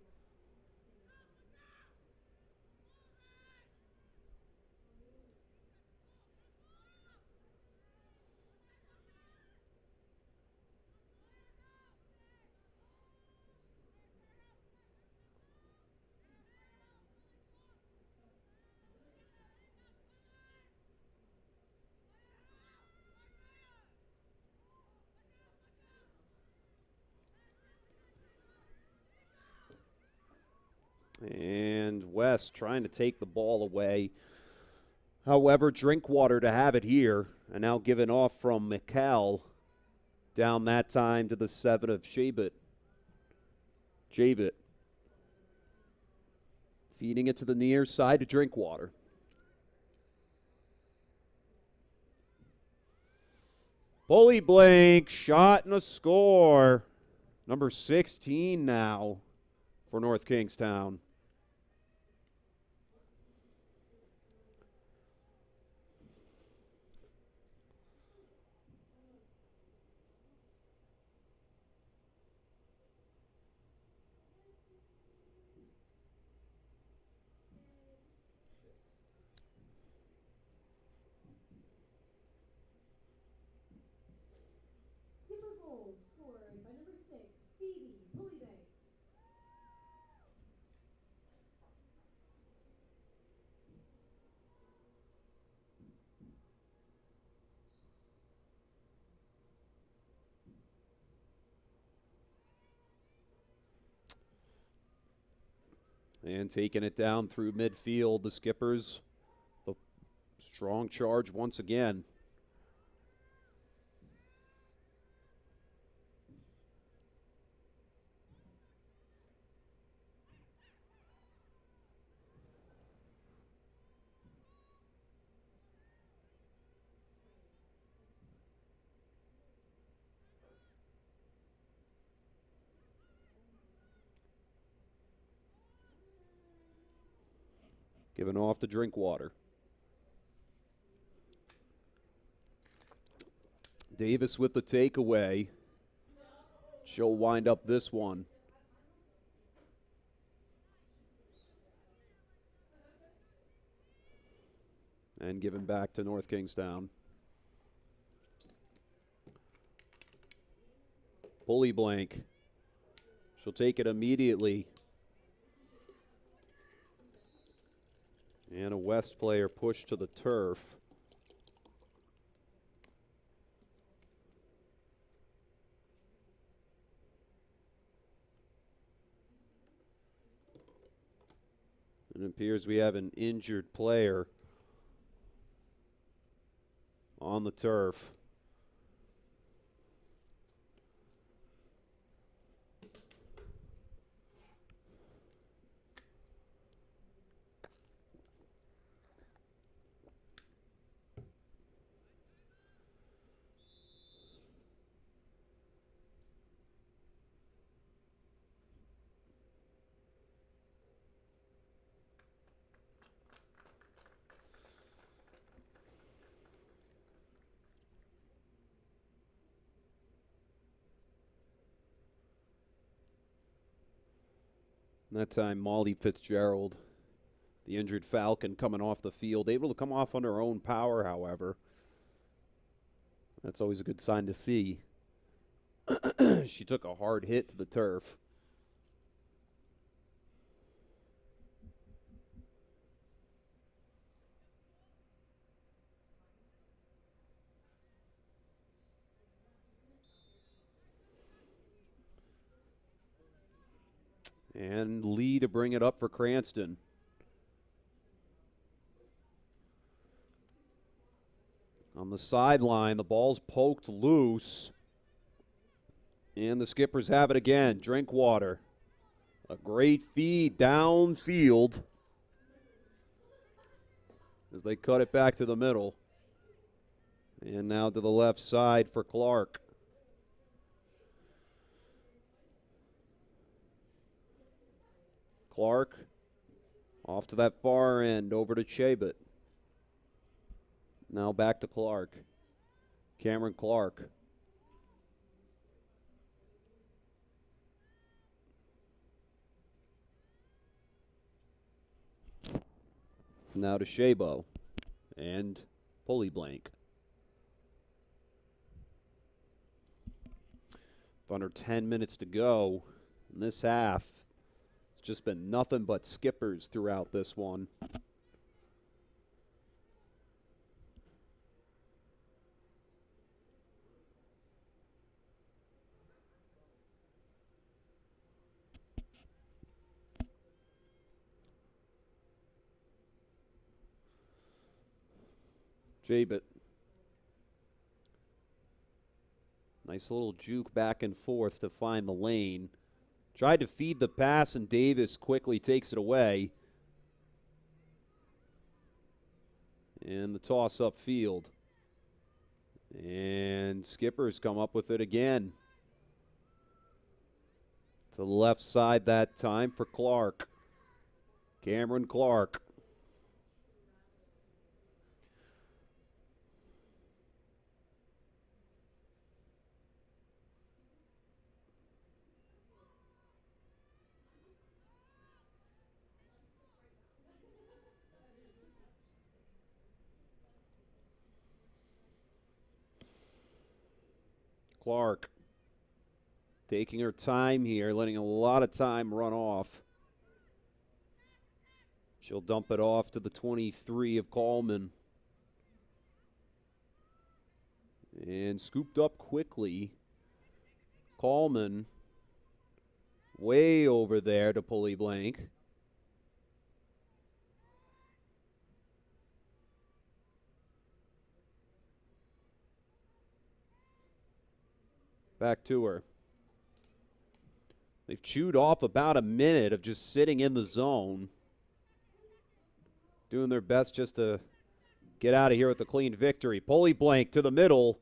And West trying to take the ball away. However, Drinkwater to have it here. And now given off from McCall. Down that time to the 7 of Jabit. Feeding it to the near side to Drinkwater. Bully Blank, shot and a score. Number 16 now for North Kingstown. Silver goal scored by number 6, Phoebe Pulleybank. And taking it down through midfield, the Skippers. The strong charge once again. Giving off to Drinkwater. Davis with the takeaway. She'll wind up this one. And given back to North Kingstown. Bully blank. She'll take it immediately. And a West player pushed to the turf. And it appears we have an injured player on the turf. And that time, Molly Fitzgerald, the injured Falcon, coming off the field, able to come off on her own power, however. That's always a good sign to see. She took a hard hit to the turf. And Lee to bring it up for Cranston. On the sideline, the ball's poked loose. And the Skippers have it again. Drinkwater. A great feed downfield as they cut it back to the middle. And now to the left side for Clark. Clark off to that far end, over to Chabot. Now back to Clark. Cameron Clark. Now to Shabo and Pulley Blank. Under 10 minutes to go in this half. It's just been nothing but Skippers throughout this one. Jabot. Nice little juke back and forth to find the lane. Tried to feed the pass, and Davis quickly takes it away. And the toss upfield. And Skippers come up with it again. To the left side that time for Clark. Cameron Clark. Clark taking her time here, letting a lot of time run off. She'll dump it off to the 23 of Coleman. And scooped up quickly. Coleman way over there to Pulley Blank. Back to her. They've chewed off about a minute of just sitting in the zone. Doing their best just to get out of here with a clean victory. Pulley blank to the middle.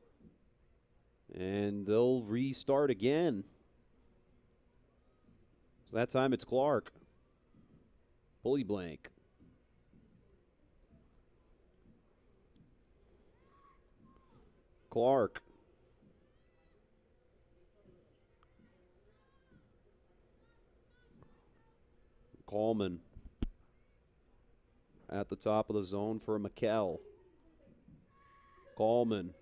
And they'll restart again. So that time it's Clark. Pulley blank. Clark. Coleman at the top of the zone for McKell. Coleman.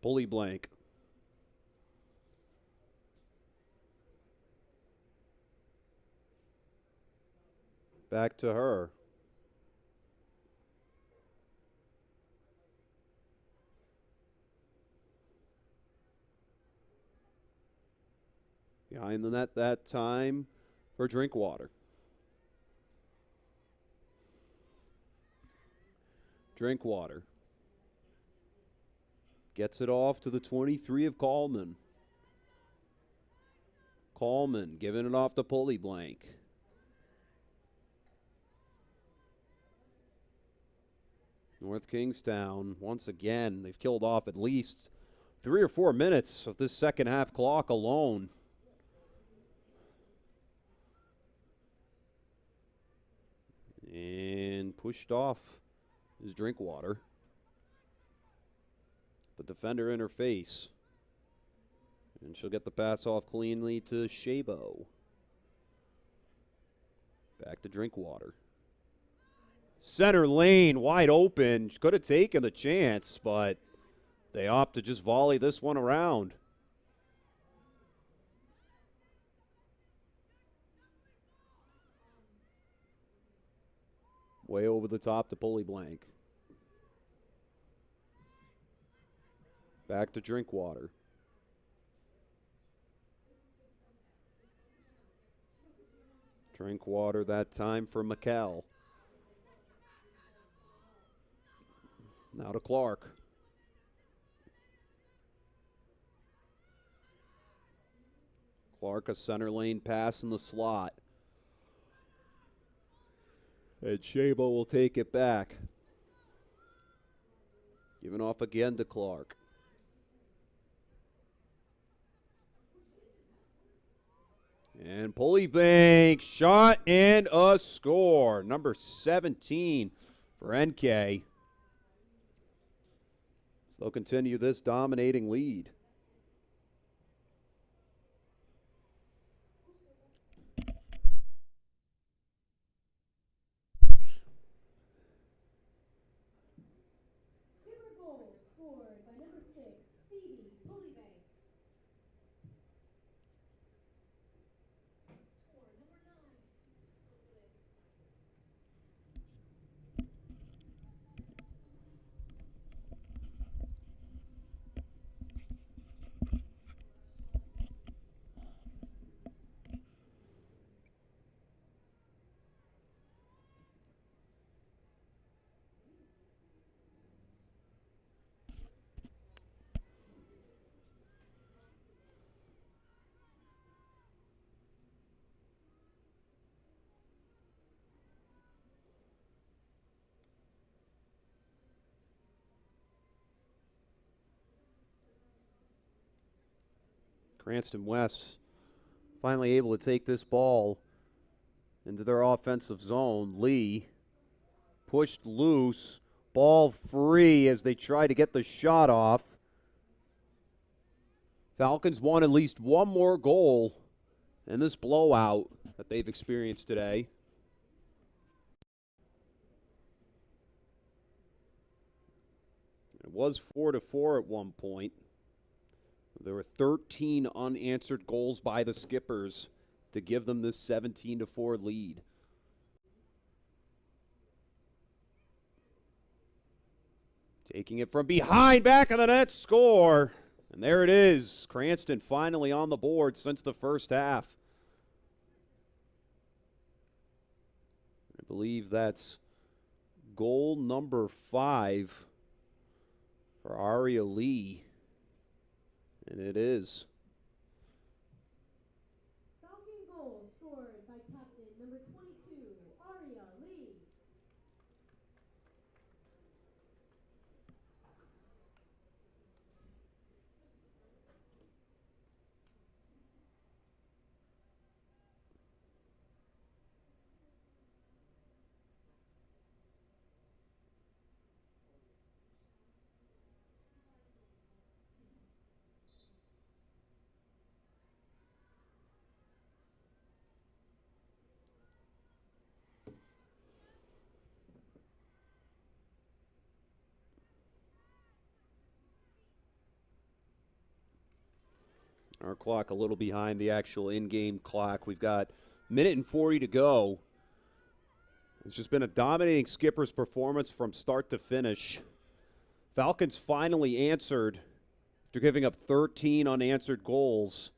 Pulley blank. Back to her. Behind the net that time for Drinkwater. Drinkwater gets it off to the 23 of Coleman. Coleman giving it off to Pulley blank. North Kingstown, once again, they've killed off at least 3 or 4 minutes of this second half clock alone. And pushed off is Drinkwater. The defender in her face. And she'll get the pass off cleanly to Shabo. Back to Drinkwater. Center lane wide open. She could have taken the chance, but they opt to just volley this one around. Way over the top to Pulley blank. Back to Drinkwater. Drinkwater that time for McKell. Now to Clark. Clark, a center lane pass in the slot. And Shabo will take it back. Giving off again to Clark. And Pulley bank, shot and a score. Number 17 for NK. So they'll continue this dominating lead. Skipper goal scored by number 6, Phoebe Pulleybank. Score number 9. Cranston West finally able to take this ball into their offensive zone. Lee pushed loose, ball free as they try to get the shot off. Falcons want at least one more goal, and this blowout that they've experienced today. It was 4-4 at one point. There were 13 unanswered goals by the Skippers to give them this 17-4 lead. Taking it from behind, back of the net, score. And there it is. Cranston finally on the board since the first half. I believe that's goal number 5 for Aria Lee. And it is. Falcon goal scored by captain number 22, Aria Lee. Our clock a little behind the actual in-game clock. We've got a minute and 40 to go. It's just been a dominating Skippers performance from start to finish. Falcons finally answered after giving up 13 unanswered goals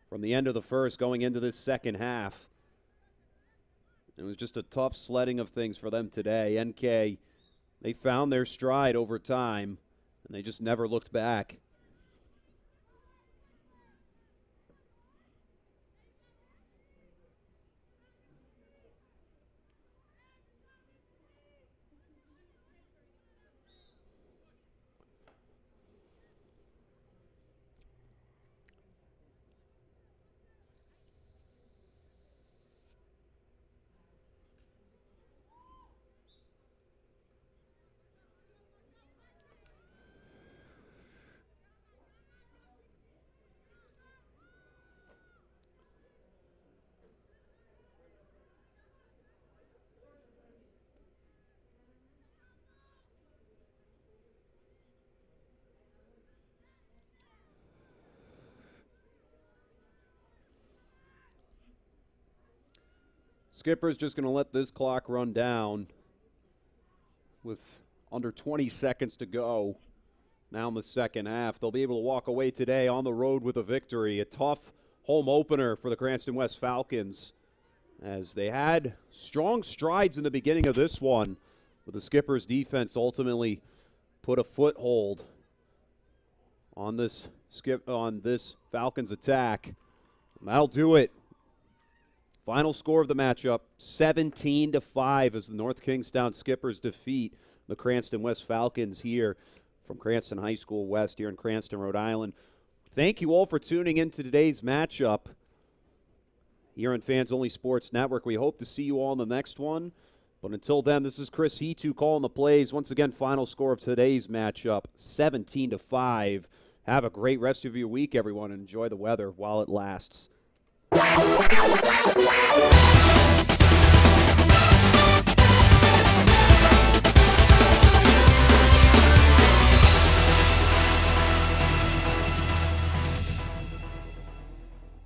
from the end of the first going into this second half. It was just a tough sledding of things for them today. NK, they found their stride over time, and they just never looked back. Skipper's just going to let this clock run down with under 20 seconds to go now in the second half. They'll be able to walk away today on the road with a victory. A tough home opener for the Cranston West Falcons as they had strong strides in the beginning of this one, but the Skipper's defense ultimately put a foothold on this Falcons attack. And that'll do it. Final score of the matchup, 17-5 as the North Kingstown Skippers defeat the Cranston West Falcons here from Cranston High School West here in Cranston, Rhode Island. Thank you all for tuning in to today's matchup here on Fans Only Sports Network. We hope to see you all in the next one. But until then, this is Chris Hetu calling the plays. Once again, final score of today's matchup, 17-5. Have a great rest of your week, everyone. Enjoy the weather while it lasts.